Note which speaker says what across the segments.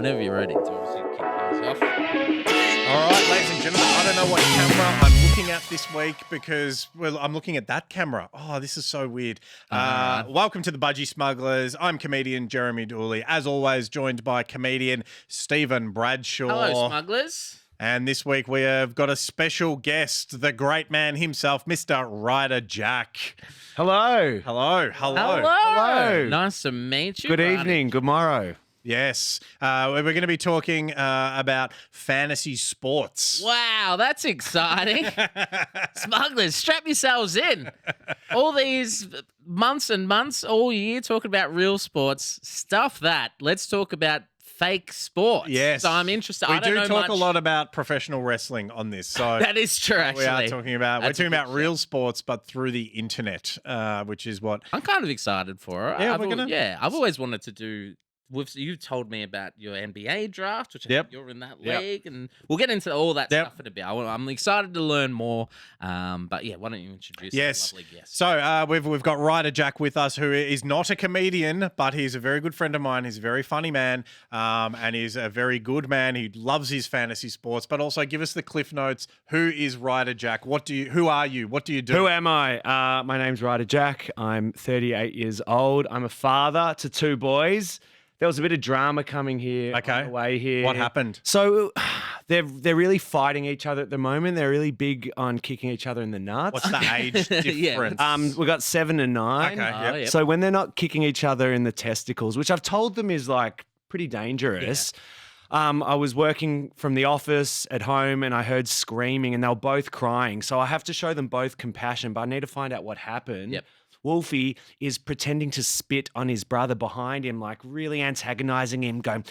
Speaker 1: Whenever you're ready to obviously kick things off.
Speaker 2: All right, ladies and gentlemen, I don't know what camera I'm looking at this week because, well, I'm looking at that camera. Oh, this is so weird. Welcome to the Budgy Smugglers. I'm comedian Jeremy Dooley, as always, joined by comedian Stephen Bradshaw.
Speaker 1: Hello, smugglers.
Speaker 2: And this week we have got a special guest, the great man himself, Mr. Ryder Jack.
Speaker 3: Hello.
Speaker 1: Hello. Nice to meet you.
Speaker 3: Good
Speaker 1: Ryder.
Speaker 3: evening. Good morrow.
Speaker 2: Yes, we're going to be talking about fantasy sports.
Speaker 1: Wow, that's exciting. Smugglers, strap yourselves in. All these months and months, all year, talking about real sports. Stuff that. Let's talk about fake sports.
Speaker 2: Yes.
Speaker 1: So I'm interested.
Speaker 2: We
Speaker 1: I don't
Speaker 2: do
Speaker 1: know
Speaker 2: talk
Speaker 1: much.
Speaker 2: a lot about professional wrestling on this. So
Speaker 1: That is true, actually.
Speaker 2: we are talking about
Speaker 1: That's a good
Speaker 2: real sports, but through the internet, which is what.
Speaker 1: I'm kind of excited for it.
Speaker 2: Yeah,
Speaker 1: I've always wanted to do. You told me about your NBA draft, which I think you're in that league, and we'll get into all that stuff in a bit. I'm excited to learn more. But yeah, why don't you introduce our lovely guest?
Speaker 2: So we've got Ryder Jack with us, who is not a comedian, but he's a very good friend of mine. He's a very funny man, and he's a very good man. He loves his fantasy sports, but also give us the cliff notes. Who is Ryder Jack? Who are you? What do you do?
Speaker 3: Who am I? My name's Ryder Jack. I'm 38 years old. I'm a father to two boys. There was a bit of drama coming here on the way here.
Speaker 2: What happened?
Speaker 3: So they're really fighting each other at the moment. They're really big on kicking each other in the nuts.
Speaker 2: What's the age difference?
Speaker 3: We got 7 and 9.
Speaker 2: Okay.
Speaker 3: So when they're not kicking each other in the testicles, which I've told them is like pretty dangerous. Yeah. I was working from the office at home and I heard screaming and they were both crying. So I have to show them both compassion, but I need to find out what happened.
Speaker 1: Yep.
Speaker 3: Wolfie is pretending to spit on his brother behind him, like really antagonizing him, going,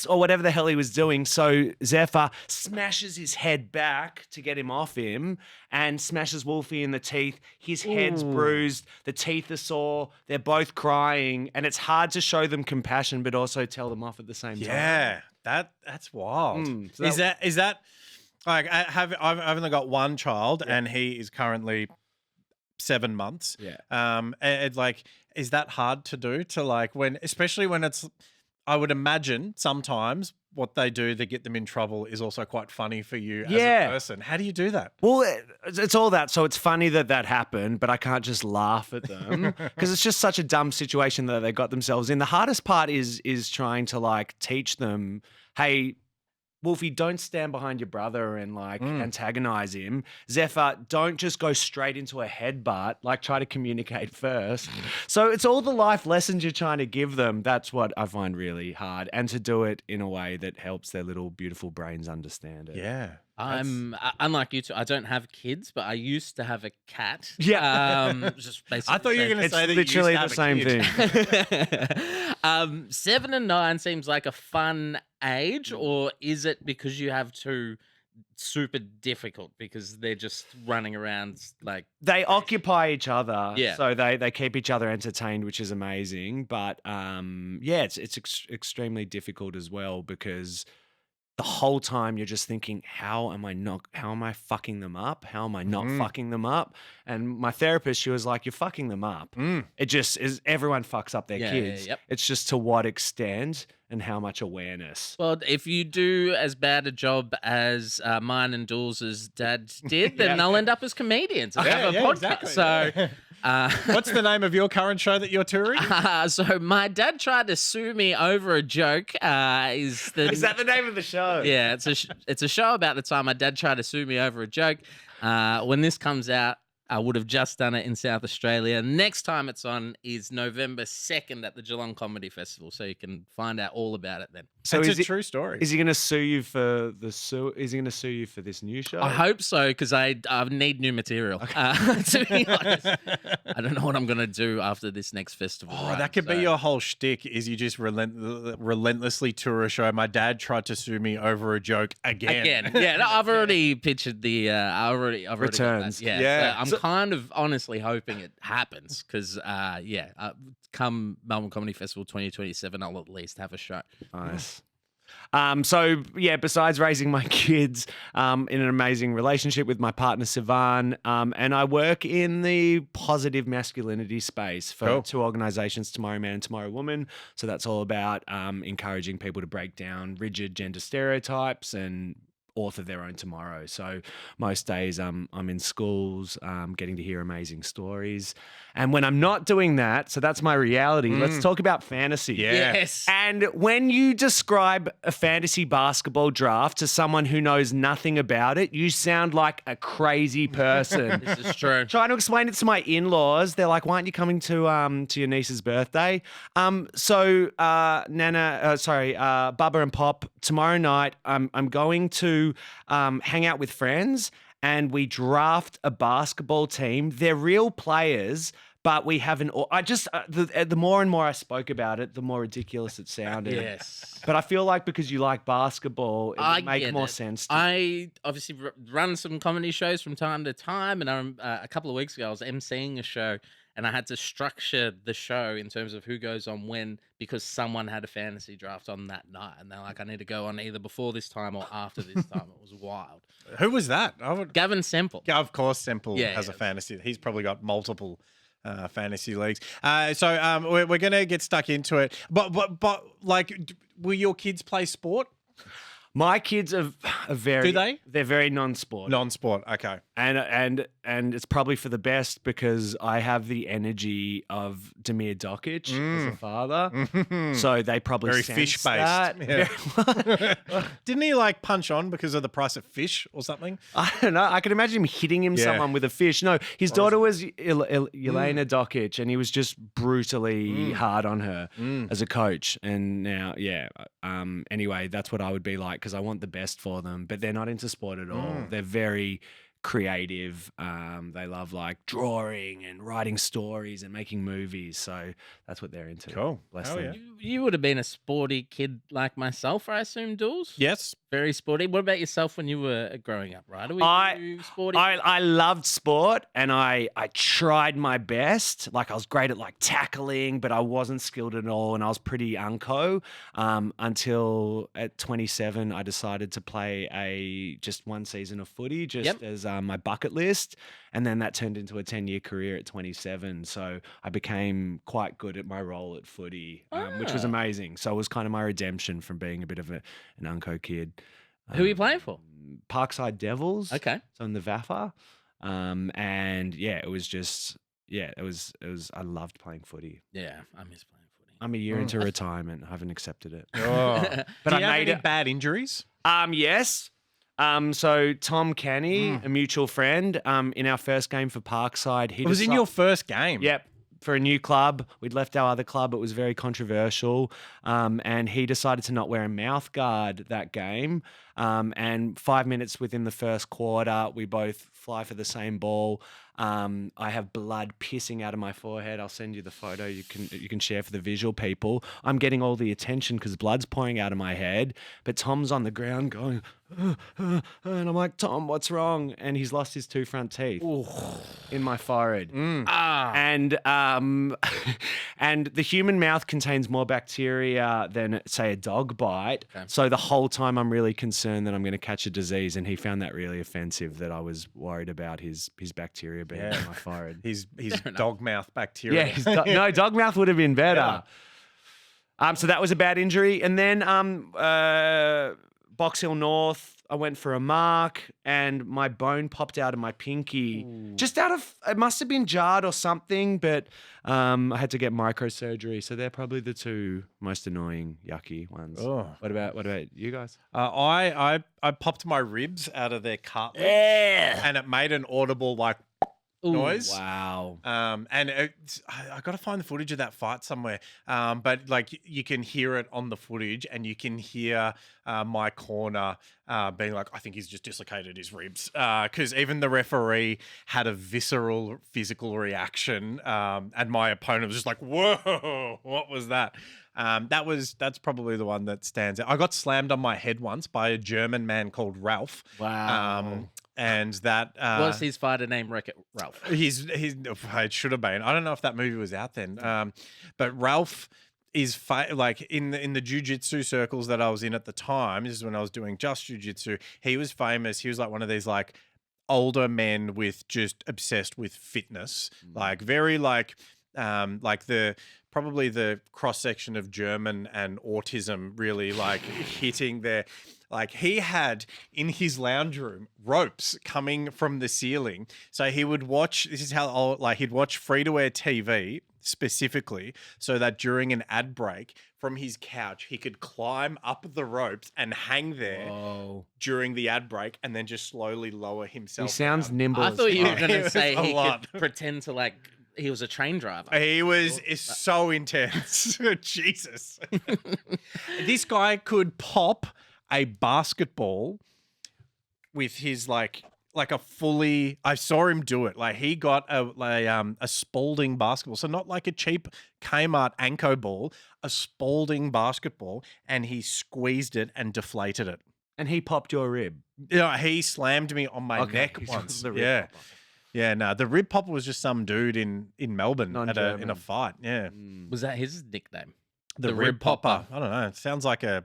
Speaker 3: or whatever the hell he was doing. So Zephyr smashes his head back to get him off him and smashes Wolfie in the teeth. His head's bruised. The teeth are sore. They're both crying. And it's hard to show them compassion, but also tell them off at the same time.
Speaker 2: Yeah, that's wild.
Speaker 3: So
Speaker 2: Is that like I've only got one child and he is currently 7 months.
Speaker 3: Yeah.
Speaker 2: Is that hard to do especially when it's, I would imagine sometimes what they do to get them in trouble is also quite funny for you as a person. How do you do that?
Speaker 3: Well, it's all that. So it's funny that happened, but I can't just laugh at them because it's just such a dumb situation that they got themselves in. The hardest part is trying to teach them, hey, Wolfie, don't stand behind your brother and antagonize him. Zephyr, don't just go straight into a headbutt. Try to communicate first. So it's all the life lessons you're trying to give them. That's what I find really hard, and to do it in a way that helps their little beautiful brains understand it.
Speaker 2: Yeah.
Speaker 1: I'm unlike you two. I don't have kids, but I used to have a cat.
Speaker 3: Yeah.
Speaker 1: Just basically.
Speaker 2: I thought you were going to say that
Speaker 3: literally
Speaker 2: you used to
Speaker 3: the
Speaker 2: have
Speaker 3: same
Speaker 2: thing.
Speaker 1: 7 and 9 seems like a fun age, or is it because you have two super difficult because they're just running around
Speaker 3: They occupy each other,
Speaker 1: Yeah.
Speaker 3: so they keep each other entertained, which is amazing. But it's extremely difficult as well because the whole time you're just thinking, how am I fucking them up? How am I not fucking them up? And my therapist, she was like, you're fucking them up. It just is, everyone fucks up their kids.
Speaker 1: Yep.
Speaker 3: It's just to what extent and how much awareness.
Speaker 1: Well, if you do as bad a job as mine and Dools' dad did, then they'll end up as comedians and have a podcast.
Speaker 2: Exactly.
Speaker 1: So,
Speaker 2: What's the name of your current show that you're touring?
Speaker 1: so my dad tried to sue me over a joke. Is
Speaker 3: that the name of the show?
Speaker 1: Yeah, it's a show about the time my dad tried to sue me over a joke. When this comes out, I would have just done it in South Australia. Next time it's on is November 2nd at the Geelong Comedy Festival, so you can find out all about it then.
Speaker 2: So it's a true story.
Speaker 3: Is he going to sue you for Is he going to sue you for this new show?
Speaker 1: I hope so, because I need new material. To be honest, I don't know what I'm going to do after this next festival.
Speaker 2: Oh, that could be your whole shtick. Is you just relentlessly tour a show? My dad tried to sue me over a joke again.
Speaker 1: Yeah. No, I've already pictured the. I already got that.
Speaker 3: Returns.
Speaker 1: Yeah. I'm kind of honestly hoping it happens because, come Melbourne Comedy Festival 2027, I'll at least have a show.
Speaker 3: Nice. So yeah, besides raising my kids, in an amazing relationship with my partner Sivan, and I work in the positive masculinity space for
Speaker 2: Cool.
Speaker 3: 2 organizations, Tomorrow Man and Tomorrow Woman. So that's all about encouraging people to break down rigid gender stereotypes and author their own tomorrow. So most days I'm in schools, getting to hear amazing stories. And when I'm not doing that, so that's my reality, let's talk about fantasy.
Speaker 2: Yeah.
Speaker 1: Yes.
Speaker 3: And when you describe a fantasy basketball draft to someone who knows nothing about it, you sound like a crazy person.
Speaker 1: This is true.
Speaker 3: Trying to explain it to my in-laws, they're like, "Why aren't you coming to your niece's birthday?" So Bubba and Pop, tomorrow night, I'm going to hang out with friends, and we draft a basketball team. They're real players, but we haven't. The more and more I spoke about it, the more ridiculous it sounded.
Speaker 1: Yes.
Speaker 3: But I feel like because you like basketball, it
Speaker 1: I
Speaker 3: would make
Speaker 1: get
Speaker 3: more
Speaker 1: it.
Speaker 3: sense. To
Speaker 1: I obviously run some comedy shows from time to time, and a couple of weeks ago I was emceeing a show, and I had to structure the show in terms of who goes on when because someone had a fantasy draft on that night, and they're like, I need to go on either before this time or after this time. It was wild.
Speaker 2: Who was that? I would.
Speaker 1: Gavin Semple.
Speaker 2: Yeah, of course, Semple
Speaker 1: Yeah,
Speaker 2: has
Speaker 1: yeah.
Speaker 2: a fantasy. He's probably got multiple fantasy leagues. So we're going to get stuck into it. But like, will your kids play sport?
Speaker 3: My kids are very.
Speaker 2: Do they?
Speaker 3: They're very non-sport.
Speaker 2: Non-sport. Okay.
Speaker 3: And it's probably for the best because I have the energy of Damir Dokic as a father. So they probably
Speaker 2: Very
Speaker 3: sense
Speaker 2: fish-based.
Speaker 3: that.
Speaker 2: Yeah. Didn't he like punch on because of the price of fish or something?
Speaker 3: I don't know. I could imagine him hitting someone with a fish. No, his daughter was Yelena Dokic, and he was just brutally hard on her as a coach. And now, anyway, that's what I would be like because I want the best for them. But they're not into sport at all. They're very creative. They love like drawing and writing stories and making movies. So that's what they're into.
Speaker 2: Cool.
Speaker 3: Bless
Speaker 2: Hell
Speaker 3: them.
Speaker 2: yeah.
Speaker 1: You would have been a sporty kid like myself, I assume, Dools?
Speaker 2: Yes.
Speaker 1: Very sporty. What about yourself when you were growing up, Ryder? Were you sporty?
Speaker 3: I loved sport and I tried my best. Like I was great at like tackling, but I wasn't skilled at all and I was pretty unco until at 27 I decided to play just one season of footy just as my bucket list. And then that turned into a 10-year career at 27. So I became quite good at my role at footy, which was amazing. So it was kind of my redemption from being a bit of an unco kid.
Speaker 1: Who are you playing for?
Speaker 3: Parkside Devils.
Speaker 1: Okay.
Speaker 3: So in the VAFA. And yeah, it was just, it was, I loved playing footy.
Speaker 1: Yeah, I miss playing footy.
Speaker 3: I'm a year into retirement. I haven't accepted it.
Speaker 2: Oh.
Speaker 3: But
Speaker 2: Do
Speaker 3: I
Speaker 2: you have
Speaker 3: made
Speaker 2: any
Speaker 3: it.
Speaker 2: bad injuries?
Speaker 3: Yes. So Tom Kenny, a mutual friend, in our first game for Parkside,
Speaker 2: It was in your first game.
Speaker 3: Yep. For a new club. We'd left our other club. It was very controversial. And he decided to not wear a mouth guard that game. And 5 minutes within the first quarter, we both fly for the same ball. I have blood pissing out of my forehead. I'll send you the photo. You can share for the visual people. I'm getting all the attention because blood's pouring out of my head. But Tom's on the ground going, and I'm like, Tom, what's wrong? And he's lost his 2 front teeth in my forehead. And and the human mouth contains more bacteria than, say, a dog bite. Okay. So the whole time I'm really concerned that I'm going to catch a disease. And he found that really offensive that I was worried about his bacteria being in my forehead.
Speaker 2: His dog mouth bacteria.
Speaker 3: Yeah, no, dog mouth would have been better. Yeah. So that was a bad injury. And then Box Hill North, I went for a mark and my bone popped out of my pinky. Ooh. Just out of, it must have been jarred or something, but I had to get microsurgery. So they're probably the 2 most annoying, yucky ones. Oh. What about you guys?
Speaker 2: I popped my ribs out of their cartilage and it made an audible like noise.
Speaker 3: Wow.
Speaker 2: And I got to find the footage of that fight somewhere. But like you can hear it on the footage and you can hear my corner being like, I think he's just dislocated his ribs. Because even the referee had a visceral physical reaction. And my opponent was just like, whoa, what was that? That's probably the one that stands out. I got slammed on my head once by a German man called Ralph.
Speaker 1: Wow.
Speaker 2: And that
Speaker 1: was his fighter named Wreck-It Ralph?
Speaker 2: It should have been. I don't know if that movie was out then. But Ralph is like in the jiu-jitsu circles that I was in at the time. This is when I was doing just jiu-jitsu. He was famous. He was like one of these like older men with just obsessed with fitness, like very like the probably the cross section of German and autism really like hitting there. Like he had in his lounge room ropes coming from the ceiling. So he would watch, this is how old, like he'd watch free-to-air TV specifically so that during an ad break from his couch, he could climb up the ropes and hang there during the ad break and then just slowly lower himself.
Speaker 3: He sounds
Speaker 2: down.
Speaker 3: nimble.
Speaker 1: I thought you were
Speaker 2: fuck.
Speaker 1: going
Speaker 2: It
Speaker 1: to
Speaker 2: was
Speaker 1: say
Speaker 2: a
Speaker 1: he
Speaker 2: lot.
Speaker 1: could pretend to like he was a train driver.
Speaker 2: He was so intense. Jesus. This guy could pop a basketball with his like a fully. I saw him do it. Like he got a Spalding basketball, so not like a cheap Kmart Anko ball, a Spalding basketball, and he squeezed it and deflated it.
Speaker 3: And he popped your rib.
Speaker 2: Yeah, he slammed me on my neck
Speaker 3: he's
Speaker 2: once.
Speaker 3: the rib
Speaker 2: Yeah.
Speaker 3: popper.
Speaker 2: Yeah, no, the rib popper was just some dude in Melbourne in a
Speaker 3: Non-German.
Speaker 2: fight. Yeah,
Speaker 1: Was that his nickname?
Speaker 2: the rib popper. I don't know. It sounds like a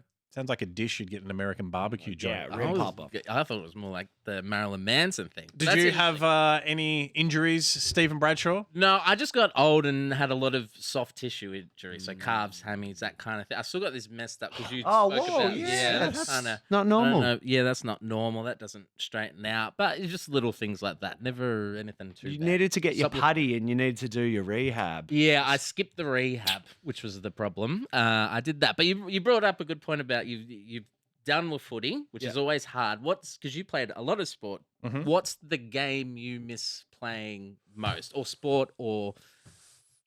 Speaker 2: dish you'd get in an American barbecue joint.
Speaker 3: Yeah, rib popper.
Speaker 1: I thought it was more like the Marilyn Manson thing.
Speaker 2: Did
Speaker 1: That's
Speaker 2: you
Speaker 1: interesting.
Speaker 2: have any injuries, Stephen Bradshaw?
Speaker 1: No, I just got old and had a lot of soft tissue injuries, so calves, hammies, that kind of thing. I still got this messed up because you spoke about that's kind of
Speaker 3: not normal.
Speaker 1: Yeah, that's not normal. That doesn't straighten out. But it's just little things like that. Never anything too
Speaker 3: You
Speaker 1: bad.
Speaker 3: needed to get your
Speaker 1: Suppli-
Speaker 3: putty and you needed to do your rehab.
Speaker 1: Yeah, I skipped the rehab, which was the problem. I did that, but you brought up a good point about you've done with footy, which is always hard. Because you played a lot of sport.
Speaker 2: Mhm.
Speaker 1: What's the game you miss playing most, or sport, or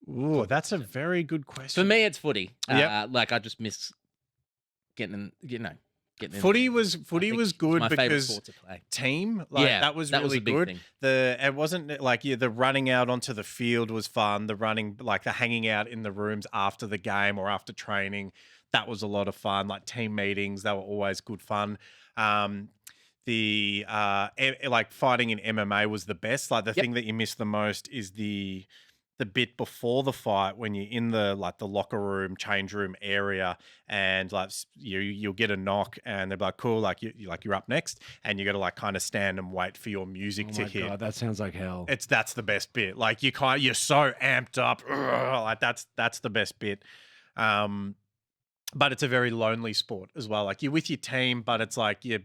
Speaker 2: Ooh, that's a very good question.
Speaker 1: for me it's footy.
Speaker 2: Yep.
Speaker 1: Like I just miss getting in.
Speaker 2: Footy
Speaker 1: there.
Speaker 2: was
Speaker 1: I think
Speaker 2: good
Speaker 1: it's my favorite
Speaker 2: because
Speaker 1: sport to play.
Speaker 2: team, like
Speaker 1: Yeah,
Speaker 2: that was
Speaker 1: that was
Speaker 2: really
Speaker 1: a big
Speaker 2: good.
Speaker 1: thing.
Speaker 2: It wasn't like the running out onto the field was fun. The running, like the hanging out in the rooms after the game or after training, that was a lot of fun. Like team meetings, they were always good fun. Like fighting in MMA was the best. Like the thing that you miss the most is the bit before the fight when you're in the locker room, change room area, and like you'll get a knock and they're like, cool, like you're up next, and you got to like kind of stand and wait for your music to hit.
Speaker 3: God, that sounds like hell.
Speaker 2: That's the best bit. Like you're so amped up, like that's the best bit. But it's a very lonely sport as well. Like you're with your team, but it's like
Speaker 1: They're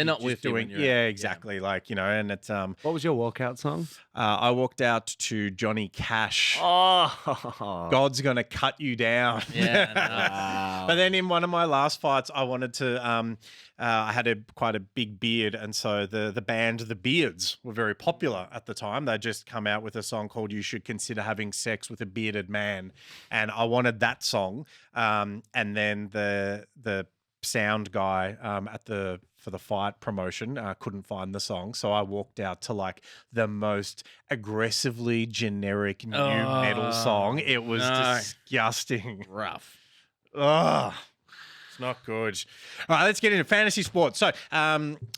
Speaker 1: not
Speaker 2: just
Speaker 1: with you when
Speaker 2: doing.
Speaker 1: you're
Speaker 2: Yeah,
Speaker 1: out.
Speaker 2: exactly. Like and it's
Speaker 3: What was your walkout song?
Speaker 2: I walked out to Johnny Cash.
Speaker 3: Oh,
Speaker 2: God's gonna cut you down.
Speaker 1: Yeah,
Speaker 3: wow.
Speaker 2: But then in one of my last fights, I wanted to. I had quite a big beard, and so the band The Beards were very popular at the time. They just come out with a song called "You Should Consider Having Sex with a Bearded Man," and I wanted that song. And then the sound guy for the fight promotion couldn't find the song, so I walked out to like the most aggressively generic new metal song. It was disgusting.
Speaker 1: Rough.
Speaker 2: Ugh. It's not good. All right, let's get into fantasy sports. So,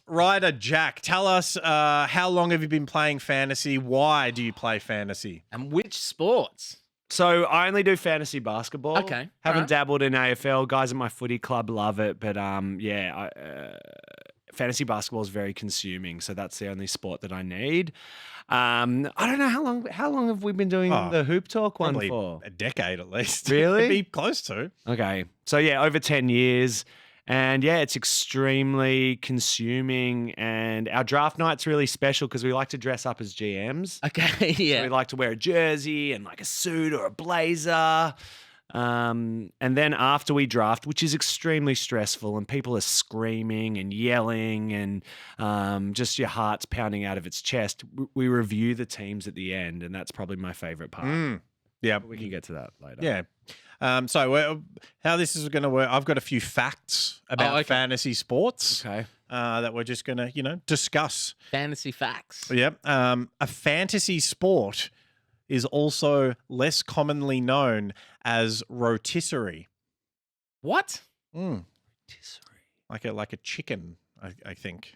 Speaker 2: Ryder Jack, tell us how long have you been playing fantasy? Why do you play fantasy?
Speaker 1: And which sports?
Speaker 3: So I only do fantasy basketball.
Speaker 1: Okay,
Speaker 3: Haven't
Speaker 1: alright.
Speaker 3: dabbled in AFL. Guys at my footy club love it, but fantasy basketball is very consuming. So that's the only sport that I need. I don't know how long have we been doing the Hoop Talk one
Speaker 2: Probably
Speaker 3: for?
Speaker 2: a decade at least.
Speaker 3: Really?
Speaker 2: It'd be close to.
Speaker 3: Okay. So yeah, over 10 years. And yeah, it's extremely consuming. And our draft night's really special because we like to dress up as GMs.
Speaker 1: Okay,
Speaker 3: So
Speaker 1: yeah.
Speaker 3: we like to wear a jersey and like a suit or a blazer. And then after we draft, which is extremely stressful, and people are screaming and yelling and just your heart's pounding out of its chest, we review the teams at the end. And that's probably my favorite part.
Speaker 2: Yeah.
Speaker 3: We can get to that later.
Speaker 2: Yeah. So how this is going to work, I've got a few facts about fantasy sports
Speaker 3: Okay.
Speaker 2: that we're just going to, discuss.
Speaker 1: Fantasy facts.
Speaker 2: Yep. A fantasy sport is also less commonly known as rotisserie.
Speaker 1: What?
Speaker 2: Like a chicken, I think.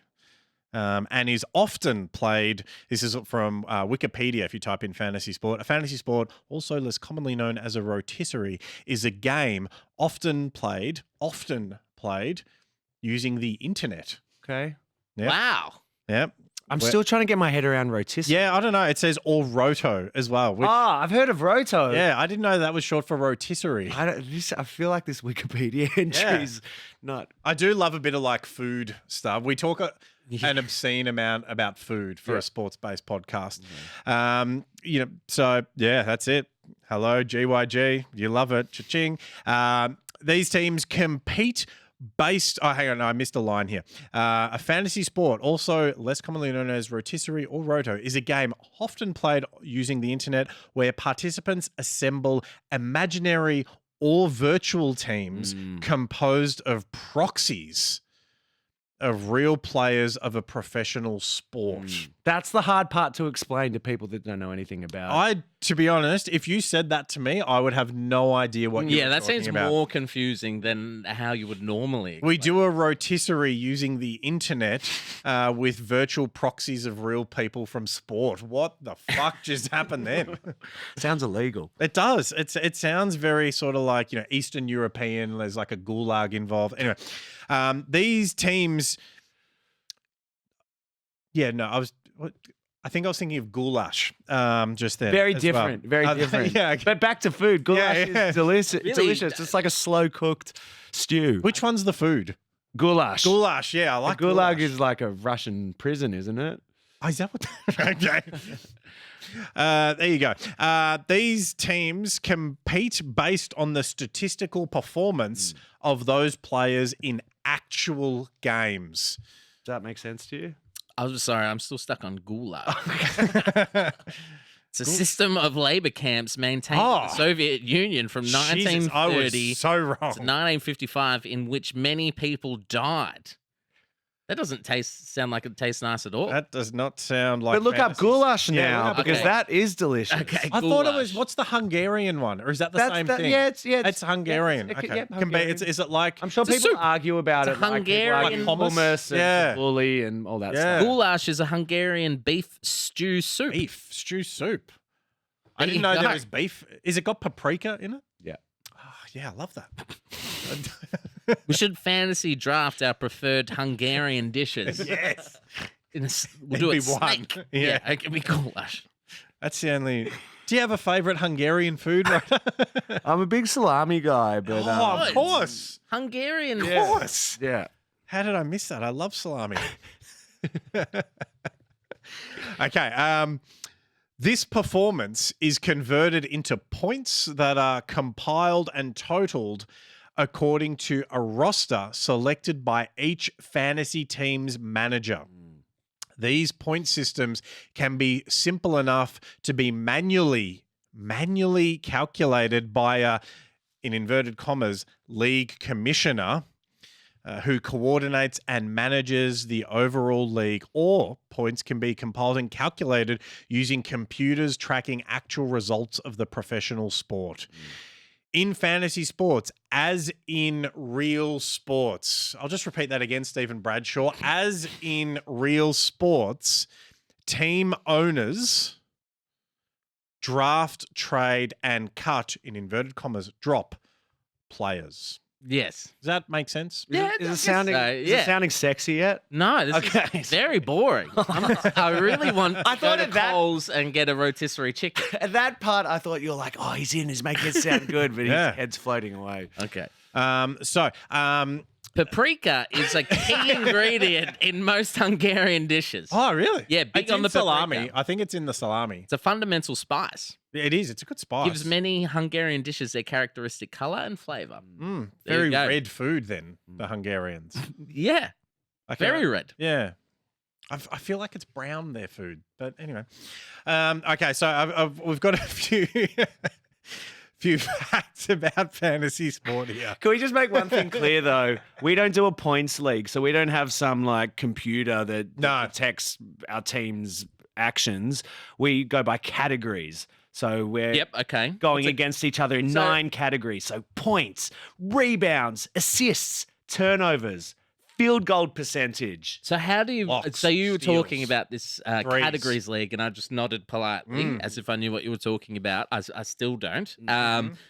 Speaker 2: and is often played. This is from Wikipedia. If you type in fantasy sport, a fantasy sport, also less commonly known as a rotisserie, is a game often played using the internet.
Speaker 3: Okay.
Speaker 2: Yep.
Speaker 1: Wow.
Speaker 2: Yep.
Speaker 3: I'm still trying to get my head around rotisserie.
Speaker 2: Yeah, I don't know. It says or roto as well. Which,
Speaker 3: I've heard of roto.
Speaker 2: yeah, I didn't know that was short for rotisserie.
Speaker 3: I feel like this Wikipedia entry is not.
Speaker 2: I do love a bit of like food stuff. We talk an obscene amount about food for a sports-based podcast. So yeah, that's it. Hello, GYG. You love it. Cha-ching. These teams compete based. Oh, hang on. No, I missed a line here. A fantasy sport, also less commonly known as rotisserie or roto, is a game often played using the internet where participants assemble imaginary or virtual teams composed of proxies of real players of a professional sport.
Speaker 3: That's the hard part to explain to people that don't know anything about.
Speaker 2: To be honest, if you said that to me, I would have no idea what you were
Speaker 1: that
Speaker 2: talking
Speaker 1: seems
Speaker 2: about.
Speaker 1: more confusing than how you would normally explain.
Speaker 2: We do a rotisserie using the internet with virtual proxies of real people from sport. What the fuck just happened then?
Speaker 3: Sounds illegal.
Speaker 2: It does. It sounds very sort of like, Eastern European. There's like a gulag involved. Anyway, these teams. Yeah, no, I think I was thinking of goulash just then.
Speaker 3: Very
Speaker 2: as
Speaker 3: different.
Speaker 2: well.
Speaker 3: Very different.
Speaker 2: Yeah. Okay.
Speaker 3: But back to food. Goulash is delicious.
Speaker 1: Really?
Speaker 3: Delicious. It's like a slow cooked stew.
Speaker 2: Which one's the food?
Speaker 3: Goulash.
Speaker 2: Goulash. Yeah, I like
Speaker 3: Gulag
Speaker 2: goulash.
Speaker 3: is like a Russian prison, isn't it?
Speaker 2: Oh, is that what? Okay. There you go. These teams compete based on the statistical performance of those players in actual games.
Speaker 3: Does that make sense to you?
Speaker 1: I'm sorry, I'm still stuck on gulag. It's a system of labor camps maintained in the Soviet Union from
Speaker 2: Jesus,
Speaker 1: 1930
Speaker 2: I was so wrong.
Speaker 1: to 1955, in which many people died. That doesn't sound like it tastes nice at all.
Speaker 2: That does not sound like.
Speaker 3: But look up
Speaker 2: fantasies.
Speaker 3: goulash
Speaker 2: Yeah,
Speaker 3: now
Speaker 2: look up
Speaker 3: because
Speaker 1: goulash.
Speaker 3: that is delicious.
Speaker 1: Okay,
Speaker 2: I thought it was.
Speaker 1: goulash.
Speaker 2: What's the Hungarian one, or is that the same thing?
Speaker 3: Yeah,
Speaker 2: It's Hungarian.
Speaker 3: yeah,
Speaker 2: Okay.
Speaker 3: yeah,
Speaker 2: Can be-
Speaker 3: Hungarian.
Speaker 2: is it like?
Speaker 3: I'm sure
Speaker 1: It's a
Speaker 3: people
Speaker 1: soup.
Speaker 3: argue about
Speaker 1: It's
Speaker 3: it.
Speaker 1: a Hungarian-
Speaker 3: like hummus and
Speaker 2: Yeah.
Speaker 3: Dooley and all that
Speaker 2: Yeah.
Speaker 3: stuff.
Speaker 1: Goulash is a Hungarian beef stew soup.
Speaker 2: beef stew soup. I
Speaker 1: There
Speaker 2: didn't
Speaker 1: you
Speaker 2: know
Speaker 1: go.
Speaker 2: there was beef. Is it got paprika in it?
Speaker 3: Yeah.
Speaker 2: Oh, yeah, I love that.
Speaker 1: We should fantasy draft our preferred Hungarian dishes.
Speaker 2: Yes.
Speaker 1: We'll do
Speaker 2: It'd
Speaker 1: it
Speaker 2: be one.
Speaker 1: snake.
Speaker 2: Yeah.
Speaker 1: It can be goulash.
Speaker 2: That's the only. Do you have a favourite Hungarian food?
Speaker 3: I'm a big salami guy, but
Speaker 2: Oh, of course.
Speaker 1: Hungarian.
Speaker 2: Of course.
Speaker 3: yeah.
Speaker 2: How did I miss that? I love salami. Okay. This performance is converted into points that are compiled and totaled according to a roster selected by each fantasy team's manager. These point systems can be simple enough to be manually calculated by a, in inverted commas, league commissioner who coordinates and manages the overall league, or points can be compiled and calculated using computers tracking actual results of the professional sport. In fantasy sports, as in real sports, I'll just repeat that again, Stephen Bradshaw. As in real sports, team owners draft, trade, and cut, in inverted commas, drop players.
Speaker 1: Yes.
Speaker 2: Does that make sense?
Speaker 1: Yeah,
Speaker 3: Is
Speaker 1: I
Speaker 3: it
Speaker 1: guess
Speaker 3: sounding?
Speaker 1: so,
Speaker 3: Is
Speaker 1: yeah.
Speaker 3: it sounding sexy yet?
Speaker 1: No, this
Speaker 3: Okay.
Speaker 1: is very boring. I really want to
Speaker 3: I thought
Speaker 1: go to
Speaker 3: of that-
Speaker 1: Coles and get a rotisserie chicken.
Speaker 3: At that part, I thought you were like, "Oh, he's in. He's making it sound good," but
Speaker 2: Yeah.
Speaker 3: his head's floating away.
Speaker 1: Okay. Paprika is a key ingredient in most Hungarian dishes.
Speaker 2: Oh, really?
Speaker 1: Yeah, big
Speaker 2: it's
Speaker 1: on
Speaker 2: in
Speaker 1: the
Speaker 2: salami.
Speaker 1: paprika.
Speaker 2: I think it's in the salami.
Speaker 1: It's a fundamental spice.
Speaker 2: It is. It's a good spice.
Speaker 1: Gives many Hungarian dishes their characteristic color and flavor. There you
Speaker 2: Very
Speaker 1: go.
Speaker 2: red food then, the Hungarians.
Speaker 1: Yeah,
Speaker 2: Okay.
Speaker 1: very red.
Speaker 2: Yeah. I feel like it's brown, their food. But anyway. Okay, so we've got a few facts about fantasy sport here.
Speaker 3: Can we just make one thing clear though? We don't do a points league, so we don't have some like computer that detects our team's actions. We go by categories. So we're
Speaker 1: Yep. Okay.
Speaker 3: going against each other in 9 categories. So points, rebounds, assists, turnovers, field goal percentage.
Speaker 1: So how do you?
Speaker 2: Locks,
Speaker 1: So you were talking
Speaker 2: steals,
Speaker 1: about this
Speaker 2: threes.
Speaker 1: categories league, and I just nodded politely as if I knew what you were talking about. I still don't.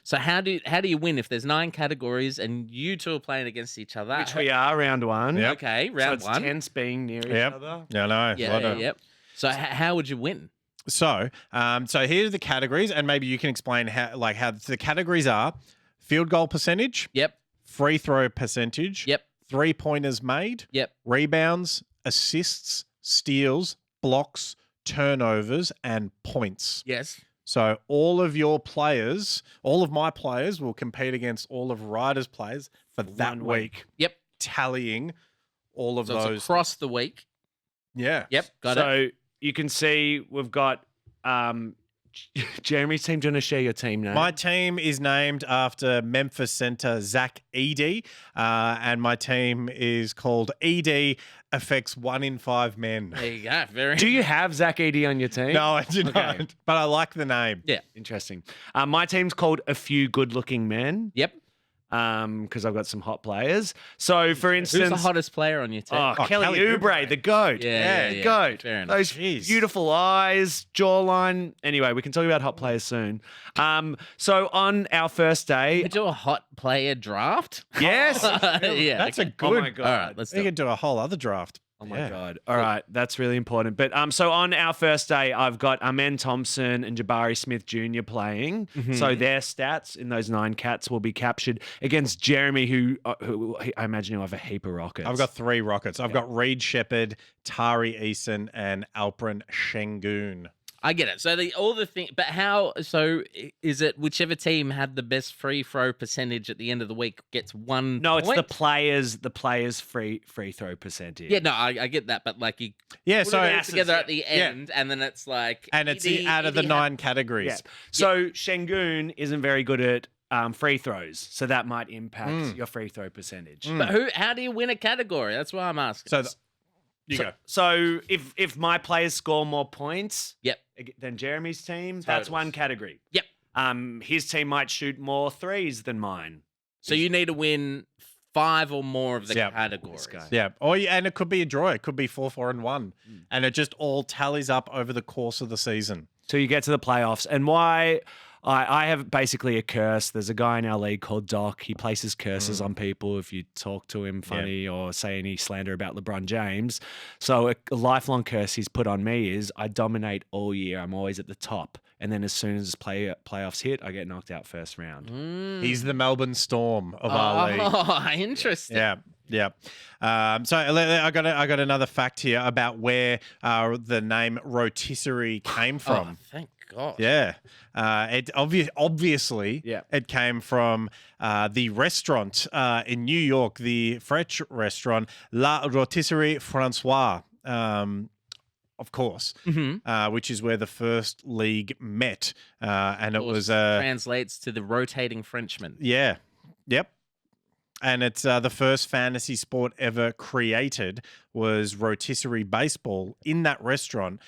Speaker 1: So how do you win if there's 9 categories and you two are playing against each other?
Speaker 3: Which we are round 1.
Speaker 2: Yep.
Speaker 1: Okay,
Speaker 3: So
Speaker 1: round
Speaker 3: it's
Speaker 1: 1.
Speaker 3: tense being near each
Speaker 2: Yep.
Speaker 3: other.
Speaker 2: Yeah, no.
Speaker 1: Yep. So how would you win?
Speaker 2: So here are the categories, and maybe you can explain how the categories are: field goal percentage,
Speaker 1: Yep.
Speaker 2: free throw percentage,
Speaker 1: Yep.
Speaker 2: 3-pointers made,
Speaker 1: Yep.
Speaker 2: rebounds, assists, steals, blocks, turnovers, and points.
Speaker 1: Yes.
Speaker 2: So all of my players will compete against all of Ryder's players for that
Speaker 3: 1
Speaker 2: week,
Speaker 1: Yep.
Speaker 2: tallying all of
Speaker 1: So it's
Speaker 2: those.
Speaker 1: across the week.
Speaker 2: Yeah.
Speaker 1: Yep. Got it.
Speaker 3: So you can see we've got Jeremy's team. Do you want to share your team name?
Speaker 2: My team is named after Memphis center Zach Edey, and my team is called Edey Affects 1 in 5 Men.
Speaker 1: There you go. Very.
Speaker 3: Do you have Zach Edey on your team?
Speaker 2: No, I do
Speaker 3: Okay.
Speaker 2: not, but I like the name.
Speaker 1: Yeah.
Speaker 3: Interesting. My team's called A Few Good-Looking Men.
Speaker 1: Yep.
Speaker 3: Because I've got some hot players. So, for instance,
Speaker 1: Who's the hottest player on your team?
Speaker 3: Oh, Kelly Oubre, the GOAT.
Speaker 1: Yeah,
Speaker 3: GOAT.
Speaker 1: fair enough.
Speaker 3: Those
Speaker 2: Jeez.
Speaker 3: beautiful eyes, jawline. Anyway, we can talk about hot players soon. So on our first day,
Speaker 1: We do a hot player draft.
Speaker 3: yes.
Speaker 1: Yeah.
Speaker 2: That's a
Speaker 1: okay.
Speaker 2: good.
Speaker 3: Oh my God.
Speaker 1: All right, let's
Speaker 2: We
Speaker 1: do
Speaker 2: could
Speaker 1: it.
Speaker 2: do a whole other draft.
Speaker 3: Oh my
Speaker 2: Yeah.
Speaker 3: God. All right. That's really important. But so on our first day, I've got Amen Thompson and Jabari Smith Jr. playing. So their stats in those 9 cats will be captured against Jeremy, who I imagine will have a heap of rockets.
Speaker 2: I've got 3 rockets. I've got Reed Shepherd, Tari Eason, and Alperen Şengün.
Speaker 1: I get it. So all the thing, but how? So is it whichever team had the best free throw percentage at the end of the week gets 1?
Speaker 3: No, it's
Speaker 1: point?
Speaker 3: the players' free throw percentage.
Speaker 1: Yeah, no, I get that, but like you
Speaker 2: Yeah,
Speaker 1: put
Speaker 2: so
Speaker 1: it all together at the end, and then it's like,
Speaker 2: and it's
Speaker 1: Edie-
Speaker 2: out of the
Speaker 1: Edie
Speaker 2: 9 categories.
Speaker 3: Yeah. So Şengün isn't very good at free throws, so that might impact your free throw percentage.
Speaker 1: But how do you win a category? That's why I'm asking.
Speaker 2: So you
Speaker 3: So,
Speaker 2: go.
Speaker 3: so if my players score more points
Speaker 1: Yep.
Speaker 3: than Jeremy's team, that's
Speaker 2: Totals.
Speaker 3: one category.
Speaker 1: Yep.
Speaker 3: His team might shoot more threes than mine.
Speaker 1: So you need to win 5 or more of the
Speaker 2: Yeah.
Speaker 1: categories.
Speaker 3: This guy.
Speaker 2: Yeah. And it could be a draw. It could be 4-4-1. And it just all tallies up over the course of the season.
Speaker 3: So you get to the playoffs, and why I have basically a curse. There's a guy in our league called Doc. He places curses on people if you talk to him funny or say any slander about LeBron James. So a lifelong curse he's put on me is I dominate all year. I'm always at the top. And then as soon as playoffs hit, I get knocked out first round.
Speaker 2: He's the Melbourne Storm of our league.
Speaker 1: Oh, interesting.
Speaker 2: Yeah. So I got another fact here about where the name rotisserie came from.
Speaker 1: Oh, thank God.
Speaker 2: Yeah, it obviously
Speaker 3: Yeah.
Speaker 2: it came from the restaurant in New York, the French restaurant La Rotisserie Francois, of course, which is where the first league met, and it was
Speaker 1: translates to the rotating Frenchman.
Speaker 2: yeah, yep. And it's the first fantasy sport ever created was rotisserie baseball in that restaurant,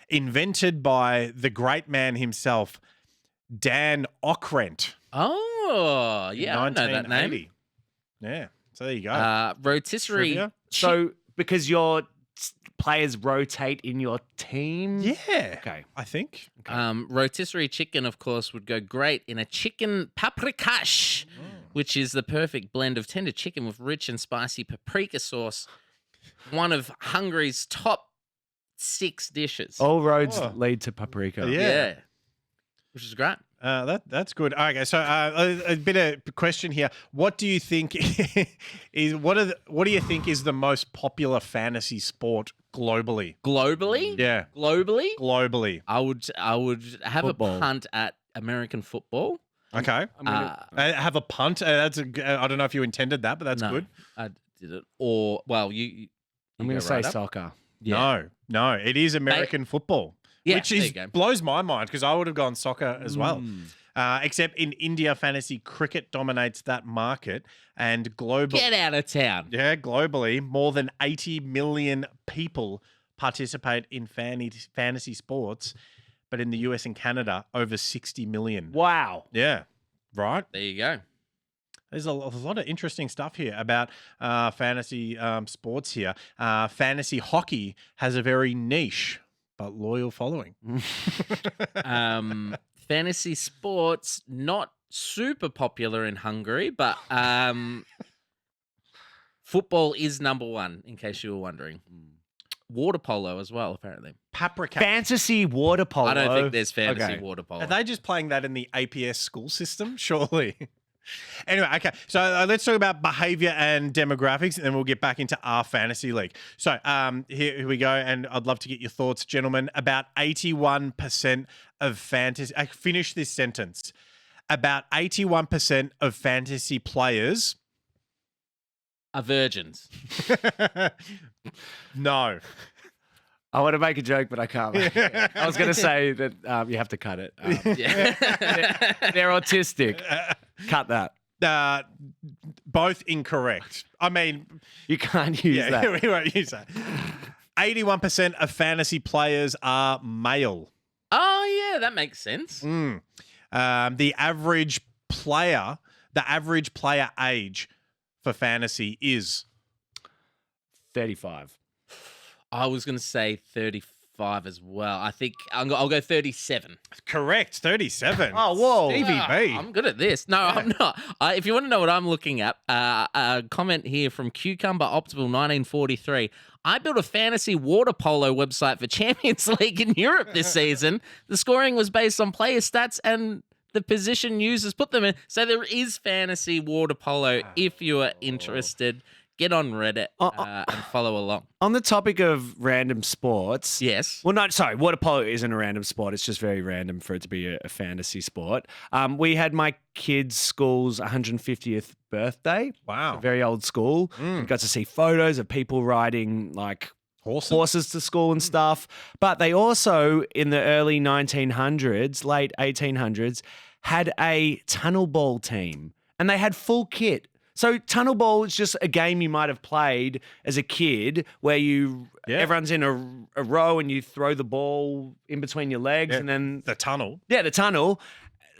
Speaker 2: invented by the great man himself, Dan Ockrent.
Speaker 1: Oh, yeah, I know that name.
Speaker 2: 1980. Yeah, so there you go.
Speaker 1: Rotisserie.
Speaker 2: Trivia?
Speaker 3: So because your players rotate in your team?
Speaker 2: Yeah,
Speaker 3: Okay.
Speaker 2: I think.
Speaker 1: Rotisserie chicken, of course, would go great in a chicken paprikash, which is the perfect blend of tender chicken with rich and spicy paprika sauce. One of Hungary's top 6 dishes.
Speaker 3: All roads
Speaker 2: Oh.
Speaker 3: lead to paprika.
Speaker 2: Yeah.
Speaker 1: Which is great.
Speaker 2: That's good. Okay, so a bit of question here. What do you think what do you think is the most popular fantasy sport globally?
Speaker 1: Globally?
Speaker 2: Yeah,
Speaker 1: Globally?
Speaker 2: globally.
Speaker 1: I would have
Speaker 3: Football.
Speaker 1: a punt at American football.
Speaker 2: Okay, have a punt. I don't know if you intended that, but that's
Speaker 1: No,
Speaker 2: good.
Speaker 1: I did it. Or, well, you
Speaker 3: I'm going
Speaker 1: go
Speaker 3: to say
Speaker 1: right up.
Speaker 3: soccer.
Speaker 1: Yeah.
Speaker 2: No, it is American football,
Speaker 1: Yeah,
Speaker 2: which
Speaker 1: there
Speaker 2: is
Speaker 1: you go.
Speaker 2: blows my mind because I would have gone soccer as well. Except in India, fantasy cricket dominates that market, and
Speaker 1: Get out of town.
Speaker 2: globally, more than 80 million people participate in fantasy sports, but in the US and Canada, over 60 million.
Speaker 3: Wow.
Speaker 2: Yeah, right.
Speaker 1: There you go.
Speaker 2: There's a lot of interesting stuff here about fantasy sports here. Fantasy hockey has a very niche but loyal following.
Speaker 1: Fantasy sports, not super popular in Hungary, but football is number one, in case you were wondering. Water polo as well, apparently.
Speaker 2: Paprika.
Speaker 3: Fantasy water polo.
Speaker 1: I don't think there's fantasy
Speaker 3: Okay.
Speaker 1: water polo.
Speaker 2: Are they just playing that in the APS school system? Surely. Anyway, okay. So let's talk about behavior and demographics, and then we'll get back into our fantasy league. So here we go, and I'd love to get your thoughts, gentlemen. About 81% of fantasy. I finish this sentence. About 81% of fantasy players
Speaker 1: Are virgins.
Speaker 2: No.
Speaker 3: I want to make a joke, but I can't. I was going to say that you have to cut it.
Speaker 1: Yeah.
Speaker 3: They're autistic. Cut that.
Speaker 2: Both incorrect. I mean,
Speaker 3: You can't use that.
Speaker 2: we won't use that. 81% of fantasy players are male.
Speaker 1: Oh, yeah, that makes sense.
Speaker 2: The average player age for fantasy is
Speaker 3: 35.
Speaker 1: I was going to say 35 as well. I think I'll go 37.
Speaker 2: correct. 37.
Speaker 3: Oh, whoa.
Speaker 2: Stevie B.
Speaker 1: I'm good at this. No, I'm not. If you want to know what I'm looking at, a comment here from Cucumber Optimal 1943. I built a fantasy water polo website for Champions League in Europe this season. The scoring was based on player stats and the position users put them in. So there is fantasy water polo if you are interested. Get on Reddit and follow along.
Speaker 3: On the topic of random sports.
Speaker 1: Yes.
Speaker 3: Well, no, sorry. Water polo isn't a random sport. It's just very random for it to be a fantasy sport. We had my kids' school's 150th birthday.
Speaker 2: Wow.
Speaker 3: A very old school. We got to see photos of people riding like horses to school and stuff. But they also, in the early 1900s, late 1800s, had a tunnel ball team. And they had full kit. So tunnel ball is just a game you might have played as a kid where everyone's in a row and you throw the ball in between your legs and then
Speaker 2: the tunnel.
Speaker 3: Yeah, the tunnel.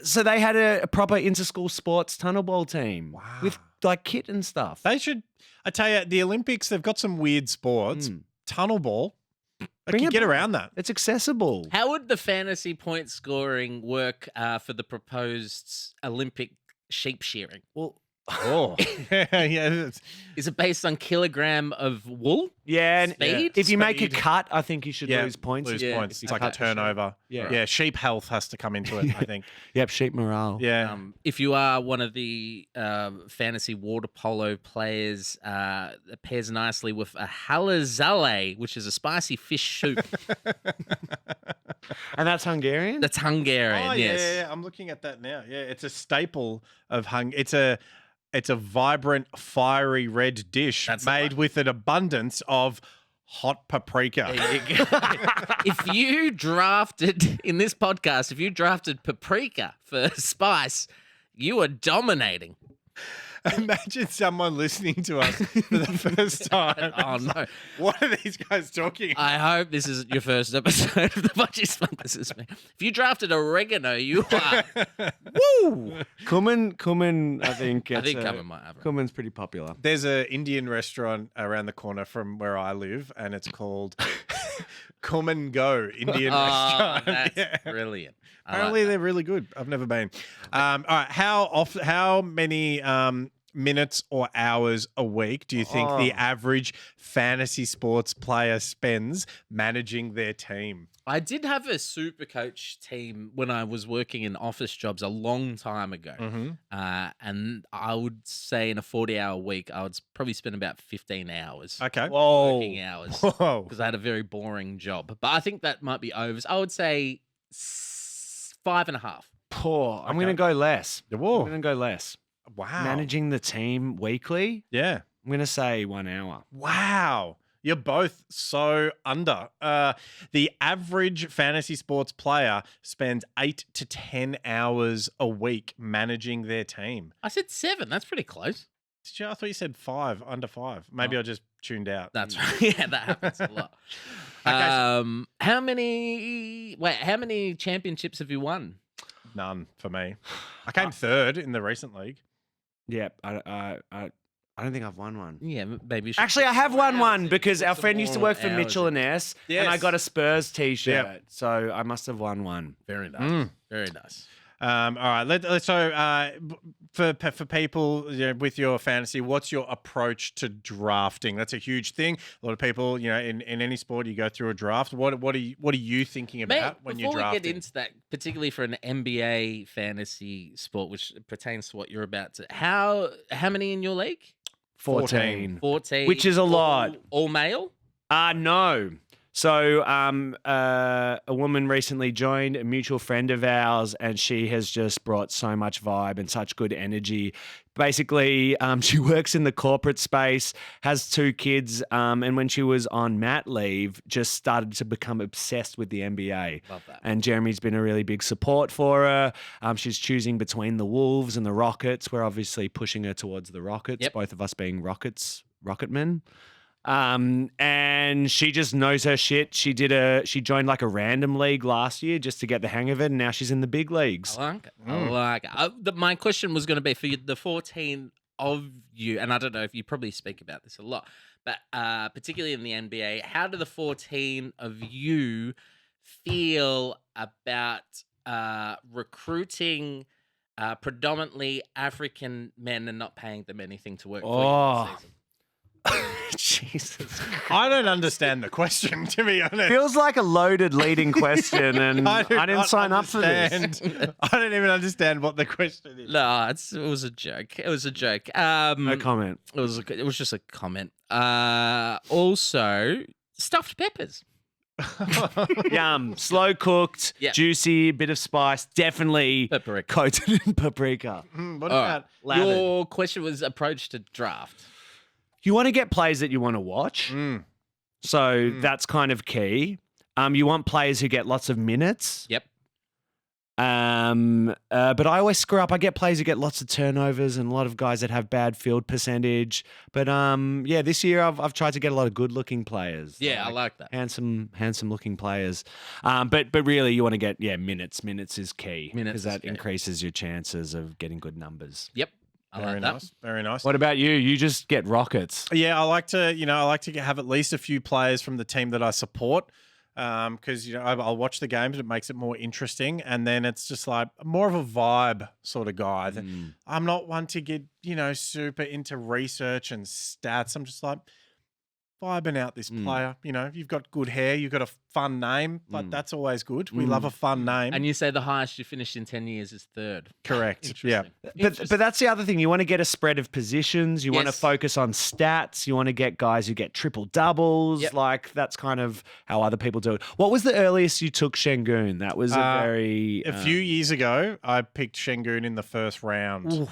Speaker 3: So they had a proper inter-school sports tunnel ball team with like kit and stuff.
Speaker 2: They should. I tell you, the Olympics, they've got some weird sports. Tunnel ball. I can get around that.
Speaker 3: It's accessible.
Speaker 1: How would the fantasy point scoring work for the proposed Olympic sheep shearing?
Speaker 3: Well,
Speaker 2: Oh, yeah.
Speaker 1: Is it based on kilogram of wool?
Speaker 3: yeah, and
Speaker 1: Speed?
Speaker 3: if you make a
Speaker 2: Speed.
Speaker 3: cut, I think you should lose points.
Speaker 2: Lose
Speaker 1: Yeah,
Speaker 2: points.
Speaker 1: if
Speaker 2: It's
Speaker 1: you
Speaker 2: like a
Speaker 3: cut the sheep.
Speaker 2: turnover.
Speaker 3: Yeah.
Speaker 2: Yeah. Sheep health has to come into it, I think.
Speaker 3: Yep, sheep morale.
Speaker 2: Yeah.
Speaker 1: If you are one of the fantasy water polo players, it pairs nicely with a halazale, which is a spicy fish soup.
Speaker 3: And that's Hungarian?
Speaker 1: That's Hungarian,
Speaker 2: Oh,
Speaker 1: yes.
Speaker 2: yeah. I'm looking at that now. Yeah, it's a staple of It's a vibrant, fiery red dish
Speaker 1: That's the
Speaker 2: made with an abundance of hot paprika.
Speaker 1: There you go. If you drafted, in this podcast, if you drafted paprika for spice, you are dominating.
Speaker 2: Imagine someone listening to us for the first time.
Speaker 1: Oh, no.
Speaker 2: What are these guys talking about?
Speaker 1: I hope this isn't your first episode of the Budgy Smugglers. If you drafted oregano, you are. Woo!
Speaker 3: Cumin, I think.
Speaker 1: I think Cumin might have it.
Speaker 3: Cumin's pretty popular.
Speaker 2: There's an Indian restaurant around the corner from where I live, and it's called Come and Go Indian Restaurant.
Speaker 1: That's
Speaker 2: Yeah.
Speaker 1: brilliant. I
Speaker 2: Apparently,
Speaker 1: like that.
Speaker 2: they're really good. I've never been. All right, how many minutes or hours a week do you think the average fantasy sports player spends managing their team?
Speaker 1: I did have a super coach team when I was working in office jobs a long time ago. And I would say in a 40-hour week, I would probably spend about 15 hours.
Speaker 2: Okay.
Speaker 1: Working hours.
Speaker 2: Whoa.
Speaker 1: Because I had a very boring job. But I think that might be overs. I would say 5.5.
Speaker 3: Poor. I'm
Speaker 2: Okay.
Speaker 3: going to go less.
Speaker 2: Whoa.
Speaker 3: I'm going to go less.
Speaker 2: Wow.
Speaker 3: Managing the team weekly,
Speaker 2: Yeah.
Speaker 3: I'm going to say 1 hour.
Speaker 2: Wow. You're both so under. The average fantasy sports player spends 8 to 10 hours a week managing their team.
Speaker 1: I said 7. That's pretty close.
Speaker 2: I thought you said 5, under 5. Maybe I just tuned out.
Speaker 1: That's right. Yeah, that happens a lot. How many championships have you won?
Speaker 2: None for me. I came third in the recent league.
Speaker 3: Yeah, I don't think I've won one.
Speaker 1: Yeah, maybe you should
Speaker 3: Actually,
Speaker 1: put
Speaker 3: I have
Speaker 1: some
Speaker 3: won
Speaker 1: hours
Speaker 3: one
Speaker 1: in,
Speaker 3: because
Speaker 1: put
Speaker 3: our
Speaker 1: some
Speaker 3: friend used to
Speaker 1: more
Speaker 3: work for
Speaker 1: hours
Speaker 3: Mitchell
Speaker 1: in.
Speaker 3: and S, and
Speaker 2: Yes.
Speaker 3: I got a Spurs T-shirt,
Speaker 2: Yep.
Speaker 3: so I must have won one.
Speaker 1: Very nice. Very nice.
Speaker 2: All right. For people with your fantasy, what's your approach to drafting? That's a huge thing. A lot of people, in any sport, you go through a draft. What are you thinking about when you're
Speaker 1: Before we
Speaker 2: drafting?
Speaker 1: get into that, particularly for an NBA fantasy sport, which pertains to what you're about to, how many in your league?
Speaker 3: 14.
Speaker 1: 14,
Speaker 3: Which is a lot.
Speaker 1: All male?
Speaker 3: No. So a woman recently joined, a mutual friend of ours, and she has just brought so much vibe and such good energy. Basically, she works in the corporate space, has 2 kids, and when she was on mat leave, just started to become obsessed with the NBA.
Speaker 1: Love that.
Speaker 3: And Jeremy's been a really big support for her. She's choosing between the Wolves and the Rockets. We're obviously pushing her towards the Rockets,
Speaker 1: Yep.
Speaker 3: both of us being Rocketmen. And she just knows her shit. She joined like a random league last year just to get the hang of it, and now she's in the big leagues.
Speaker 1: I like it. I like it. My question was going to be for you, the 14 of you, and I don't know if you probably speak about this a lot, but particularly in the NBA, how do the 14 of you feel about recruiting predominantly African men and not paying them anything to work for you this season?
Speaker 3: Jesus.
Speaker 2: I don't understand the question, to be honest.
Speaker 3: Feels like a loaded leading question, and I didn't sign up for this.
Speaker 2: I don't even understand what the question is.
Speaker 1: No, it was a joke. It was a joke.
Speaker 3: No comment.
Speaker 1: It was just a comment. Also, stuffed peppers.
Speaker 3: Yum. Slow cooked,
Speaker 1: Yeah.
Speaker 3: juicy, bit of spice. Definitely
Speaker 1: Paprika.
Speaker 3: coated in paprika.
Speaker 2: What
Speaker 1: All
Speaker 2: about
Speaker 1: right. Your question was approach to draft.
Speaker 3: You want to get players that you want to watch. So that's kind of key. You want players who get lots of minutes.
Speaker 1: Yep.
Speaker 3: But I always screw up. I get players who get lots of turnovers and a lot of guys that have bad field percentage. But this year I've tried to get a lot of good-looking players.
Speaker 1: Yeah, I like that.
Speaker 3: Handsome-looking players. But really you want to get minutes. Minutes is key
Speaker 1: Minutes
Speaker 3: because
Speaker 1: is
Speaker 3: that
Speaker 1: key.
Speaker 3: increases your chances of getting good numbers.
Speaker 1: Yep. I
Speaker 2: Very
Speaker 1: like that.
Speaker 2: nice. Very nice.
Speaker 3: What about you? You just get rockets.
Speaker 2: Yeah, I like to have at least a few players from the team that I support. Because I'll watch the games, it makes it more interesting, and then it's just like more of a vibe sort of guy. I'm not one to get super into research and stats. I'm just like vibing out this player. You've got good hair, you've got a fun name, but that's always good. We love a fun name.
Speaker 1: And you say the highest you finished in 10 years is third.
Speaker 2: Correct. Yeah.
Speaker 3: But that's the other thing. You want to get a spread of positions. You want to
Speaker 1: Yes.
Speaker 3: focus on stats. You want to get guys who get triple doubles.
Speaker 1: Yep.
Speaker 3: Like that's kind of how other people do it. What was the earliest you took Şengün? That was
Speaker 2: A few years ago, I picked Şengün in the first round,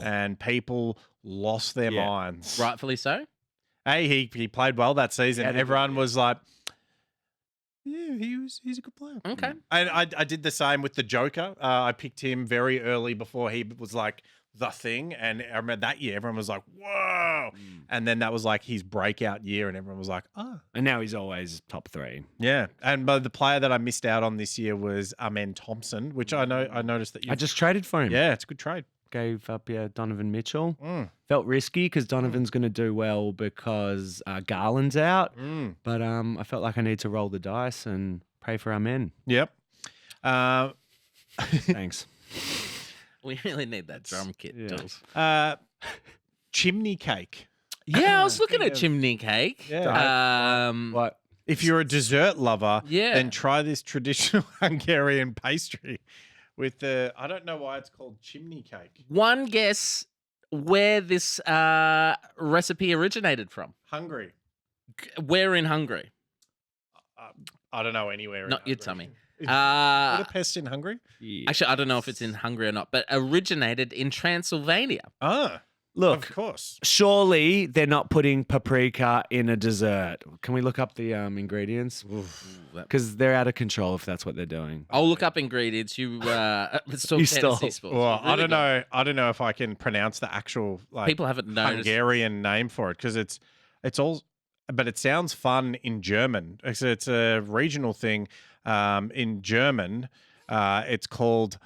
Speaker 2: and people lost their minds.
Speaker 1: Rightfully so.
Speaker 2: Hey, he played well that season.
Speaker 3: Yeah,
Speaker 2: Everyone was like, "Yeah, he's a good player."
Speaker 1: Okay.
Speaker 2: And I did the same with the Joker. I picked him very early before he was like the thing, and I remember that year everyone was like, "Whoa!" And then that was like his breakout year, and everyone was like, "Oh."
Speaker 3: And now he's always top 3.
Speaker 2: Yeah, but the player that I missed out on this year was Amen Thompson, which I noticed that you.
Speaker 3: I just traded for him.
Speaker 2: Yeah, it's a good trade.
Speaker 3: Gave up Donovan Mitchell. Felt risky because Donovan's going to do well because Garland's out. But I felt like I need to roll the dice and pray for our men.
Speaker 2: Yep.
Speaker 3: Thanks.
Speaker 1: We really need that drum kit,
Speaker 3: Yeah.
Speaker 1: Jules.
Speaker 2: Chimney cake.
Speaker 1: Yeah, I was looking at chimney cake.
Speaker 2: Yeah.
Speaker 3: What?
Speaker 2: If you're a dessert lover,
Speaker 1: Yeah.
Speaker 2: then try this traditional Hungarian pastry with the, I don't know why it's called chimney cake.
Speaker 1: One guess where this recipe originated from.
Speaker 2: Hungary.
Speaker 1: Where in Hungary?
Speaker 2: I don't know anywhere.
Speaker 1: Not
Speaker 2: in
Speaker 1: your
Speaker 2: Hungary.
Speaker 1: tummy.
Speaker 2: Is Budapest in Hungary?
Speaker 1: Actually, I don't know if it's in Hungary or not, but originated in Transylvania.
Speaker 2: Ah,
Speaker 3: Look,
Speaker 2: of course.
Speaker 3: surely they're not putting paprika in a dessert. Can we look up the ingredients? Because they're out of control if that's what they're doing.
Speaker 1: I'll look up ingredients. Let's talk
Speaker 3: You
Speaker 1: fantasy
Speaker 3: stole.
Speaker 1: sports.
Speaker 2: Well, I
Speaker 1: Really
Speaker 2: don't
Speaker 1: good.
Speaker 2: know. I don't know if I can pronounce the actual
Speaker 1: People haven't noticed.
Speaker 2: Hungarian name for it because it's all, but it sounds fun in German. It's a regional thing. In German, it's called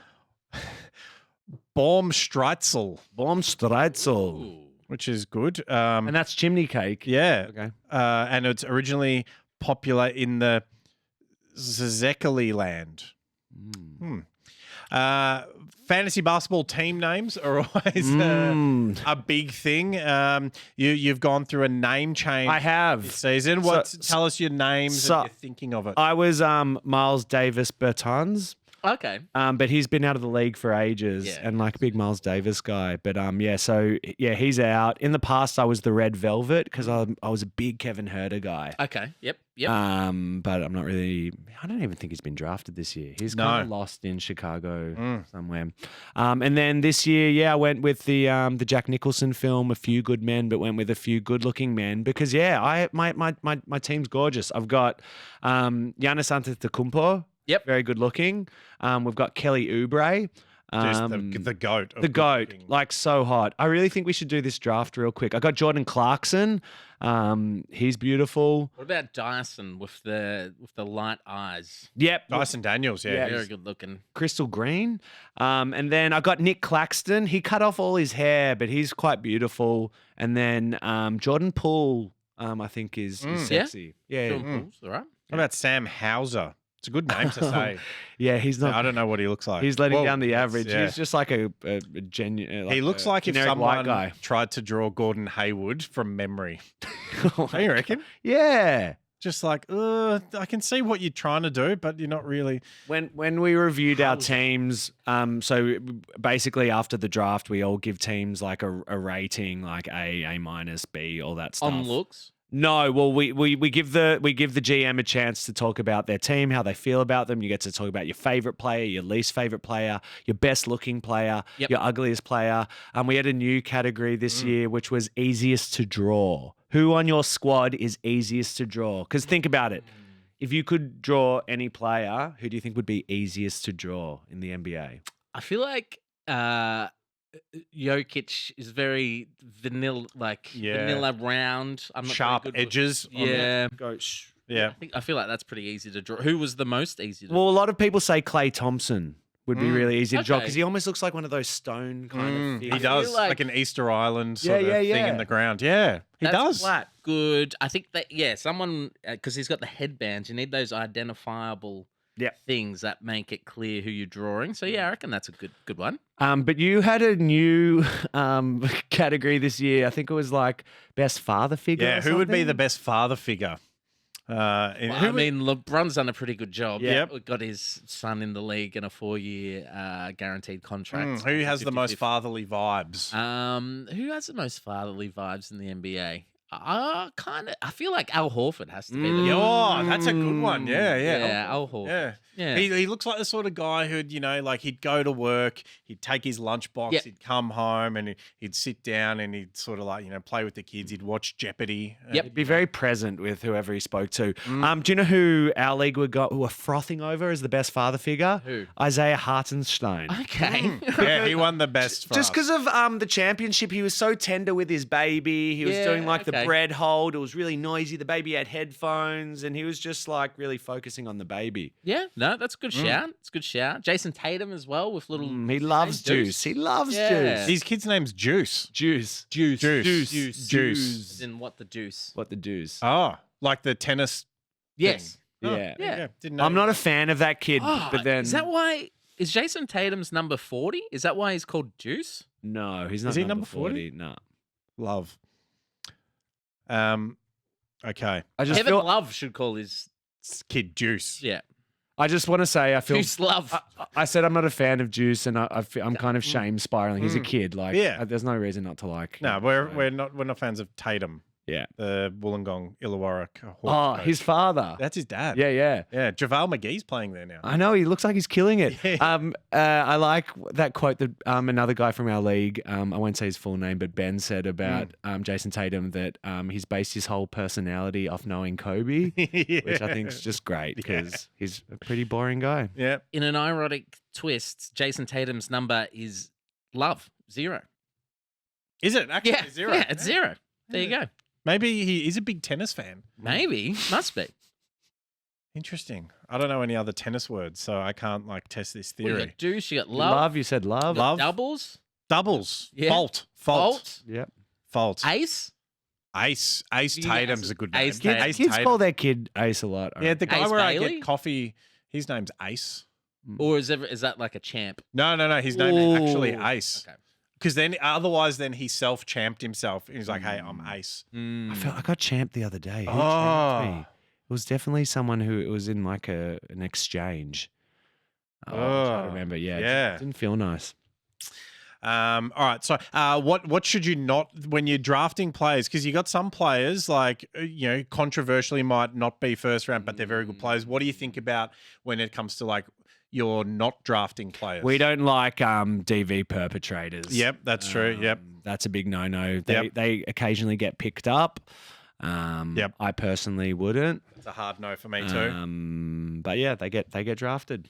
Speaker 2: Baumstreitzel,
Speaker 3: Baumstreitzel.
Speaker 2: which is good.
Speaker 3: And that's chimney cake.
Speaker 2: Yeah.
Speaker 3: Okay.
Speaker 2: And it's originally popular in the Szekely land. Fantasy basketball team names are always a big thing. You've gone through a name change.
Speaker 3: I have.
Speaker 2: This season. Tell us your names if you're thinking of it.
Speaker 3: I was Miles Davis Bertans.
Speaker 1: Okay.
Speaker 3: But he's been out of the league for ages and like a big Miles Davis guy. But he's out. In the past, I was the Red Velvet because I was a big Kevin Huerter guy.
Speaker 1: Okay. Yep.
Speaker 3: But I'm not really. I don't even think he's been drafted this year. He's kind of lost in Chicago somewhere. And then this year, I went with the Jack Nicholson film, A Few Good Men, but went with a few good-looking men because my team's gorgeous. I've got Giannis Antetokounmpo.
Speaker 1: Yep.
Speaker 3: Very good looking. We've got Kelly Oubre.
Speaker 2: Just the goat.
Speaker 3: The goat. Like so hot. I really think we should do this draft real quick. I got Jordan Clarkson. He's beautiful.
Speaker 1: What about Dyson with the light eyes?
Speaker 3: Yep.
Speaker 2: Dyson Daniels, yeah.
Speaker 1: Very good looking.
Speaker 3: Crystal green. And then I got Nick Claxton. He cut off all his hair, but he's quite beautiful. And then Jordan Poole, I think is sexy. Yeah.
Speaker 1: Pools, all right.
Speaker 2: How about Sam Hauser? It's a good name to say.
Speaker 3: Yeah, he's not.
Speaker 2: I don't know what he looks like.
Speaker 3: He's letting down the average.
Speaker 2: Yeah.
Speaker 3: He's just like a genuine.
Speaker 2: He looks like if
Speaker 3: generic white
Speaker 2: someone
Speaker 3: guy.
Speaker 2: tried to draw Gordon Hayward from memory. Don't you reckon?
Speaker 3: Yeah.
Speaker 2: Just like, I can see what you're trying to do, but you're not really.
Speaker 3: When we reviewed our teams, so basically after the draft, we all give teams like a rating, like A minus, B, all that stuff.
Speaker 1: On looks.
Speaker 3: No, well, we give the GM a chance to talk about their team, how they feel about them. You get to talk about your favorite player, your least favorite player, your best looking player, your ugliest player. We had a new category this year, which was easiest to draw. Who on your squad is easiest to draw? Because think about it. If you could draw any player, who do you think would be easiest to draw in the NBA?
Speaker 1: I feel like Jokic is very vanilla, vanilla round. I'm not
Speaker 2: Sharp
Speaker 1: very good with-
Speaker 2: edges.
Speaker 1: Yeah.
Speaker 2: Yeah.
Speaker 1: I feel like that's pretty easy to draw. Who was the most easy to draw?
Speaker 3: Well, a lot of people say Klay Thompson would be really easy to draw
Speaker 1: Okay.
Speaker 3: because he almost looks like one of those stone kind of
Speaker 2: He
Speaker 3: figures.
Speaker 2: does,
Speaker 1: like-
Speaker 2: like an Easter Island sort of
Speaker 3: Yeah,
Speaker 2: thing
Speaker 3: yeah.
Speaker 2: in the ground. Yeah, he
Speaker 1: That's
Speaker 2: does.
Speaker 1: flat. Good. I think that, someone, because he's got the headbands, you need those identifiable things that make it clear who you're drawing. So, I reckon that's a good one.
Speaker 3: But you had a new category this year. I think it was like best father figure.
Speaker 2: Yeah,
Speaker 3: or
Speaker 2: who would be
Speaker 3: something?
Speaker 2: the best father figure?
Speaker 1: LeBron's done a pretty good job.
Speaker 2: Yep.
Speaker 1: Got his son in the league and a 4-year guaranteed contract.
Speaker 2: Who has the most
Speaker 1: 50-50.
Speaker 2: fatherly vibes?
Speaker 1: Who has the most fatherly vibes in the NBA? I feel like Al Horford has to be the
Speaker 2: Oh, that's a good one. Yeah.
Speaker 1: Yeah, Al Horford.
Speaker 2: Yeah.
Speaker 1: Yeah.
Speaker 2: He looks like the sort of guy who'd, he'd go to work, he'd take his lunchbox,
Speaker 1: Yep.
Speaker 2: he'd come home and he'd sit down and he'd sort of play with the kids. He'd watch Jeopardy.
Speaker 1: Yep.
Speaker 3: He'd be very present with whoever he spoke to. Do you know who our league who were frothing over as the best father figure?
Speaker 1: Who?
Speaker 3: Isaiah Hartenstein.
Speaker 1: Okay.
Speaker 2: Yeah, he won the best for
Speaker 3: Just
Speaker 2: us.
Speaker 3: because of the championship, he was so tender with his baby. He was doing like the
Speaker 1: okay.
Speaker 3: bread hold. It was really noisy. The baby had headphones, and he was just like really focusing on the baby.
Speaker 1: Yeah, no, that's a good shout. It's a good shout. Jason Tatum as well with little.
Speaker 3: He loves juice. He loves
Speaker 1: Yeah.
Speaker 3: juice.
Speaker 2: His kid's name's Juice.
Speaker 3: Juice.
Speaker 2: Juice.
Speaker 1: As in what the juice?
Speaker 3: What the deuce?
Speaker 2: Oh, like the tennis.
Speaker 1: Yes.
Speaker 2: Oh,
Speaker 3: Yeah.
Speaker 1: Yeah.
Speaker 2: Didn't know.
Speaker 3: I'm not a fan of that kid,
Speaker 1: Oh,
Speaker 3: but then
Speaker 1: is that why? Is Jason Tatum's number 40? Is that why he's called Juice?
Speaker 3: no, he's not.
Speaker 2: Is he
Speaker 3: number
Speaker 2: number 40?
Speaker 3: 40? No.
Speaker 2: Love. Okay.
Speaker 3: I just
Speaker 1: Kevin
Speaker 3: feel.
Speaker 1: Love should call his.
Speaker 2: Kid Juice.
Speaker 1: Yeah.
Speaker 3: I just want to say I feel.
Speaker 1: Juice Love.
Speaker 3: I said I'm not a fan of Juice, and I'm kind of shame spiraling. He's a kid. Like,
Speaker 2: Yeah.
Speaker 3: there's no reason not to like.
Speaker 2: No,
Speaker 3: him, so.
Speaker 2: we're not fans of Tatum.
Speaker 3: Yeah.
Speaker 2: The Wollongong Illawarra Hawks
Speaker 3: Oh,
Speaker 2: coach.
Speaker 3: his father.
Speaker 2: That's his dad.
Speaker 3: Yeah.
Speaker 2: Yeah. JaVale McGee's playing there now.
Speaker 3: I know he looks like he's killing it.
Speaker 2: Yeah.
Speaker 3: I like that quote that another guy from our league, I won't say his full name, but Ben said about Jason Tatum that he's based his whole personality off knowing Kobe, which I think is just great because he's a pretty boring guy.
Speaker 2: Yeah.
Speaker 1: In an ironic twist, Jason Tatum's number is love, 0.
Speaker 2: Is it actually
Speaker 1: Yeah,
Speaker 2: 0?
Speaker 1: Yeah, it's 0. There you go.
Speaker 2: Maybe he is a big tennis fan.
Speaker 1: Maybe. Must be.
Speaker 2: Interesting. I don't know any other tennis words, so I can't like test this
Speaker 1: Well, you
Speaker 2: theory.
Speaker 1: got deuce, you got
Speaker 3: Love.
Speaker 1: love.
Speaker 3: You said love.
Speaker 2: Love.
Speaker 1: Doubles.
Speaker 2: Doubles.
Speaker 1: Yeah.
Speaker 2: Fault.
Speaker 3: Yep.
Speaker 2: Fault.
Speaker 1: Ace.
Speaker 2: Ace
Speaker 1: You get
Speaker 2: Tatum's
Speaker 1: Ace-
Speaker 2: a good name.
Speaker 1: Ace Tatum.
Speaker 2: Ace
Speaker 3: Kids
Speaker 2: Tatum.
Speaker 3: call their kid Ace a lot.
Speaker 2: Yeah, the guy
Speaker 1: Ace
Speaker 2: where I
Speaker 1: Bailey?
Speaker 2: get coffee, his name's Ace.
Speaker 1: Or is that like a champ?
Speaker 2: No. His name is actually
Speaker 1: Ooh.
Speaker 2: Ace.
Speaker 1: Okay.
Speaker 2: Because otherwise he self-champed himself. He's like, hey, I'm Ace.
Speaker 3: I got champed the other day. Who
Speaker 2: Oh.
Speaker 3: champed me? It was definitely someone who it was in like an exchange. I'm trying to remember. Yeah.
Speaker 2: Yeah.
Speaker 3: It didn't feel nice.
Speaker 2: All right. So, what should you not when you're drafting players? Because you got some players like controversially might not be first round, but they're very good players. What do you think about when it comes to like you're not drafting players?
Speaker 3: We don't like DV perpetrators.
Speaker 2: Yep, that's true. Yep.
Speaker 3: That's a big no-no.
Speaker 2: Yep.
Speaker 3: They occasionally get picked up.
Speaker 2: Yep.
Speaker 3: I personally wouldn't.
Speaker 2: It's a hard no for me too.
Speaker 3: But yeah, they get drafted.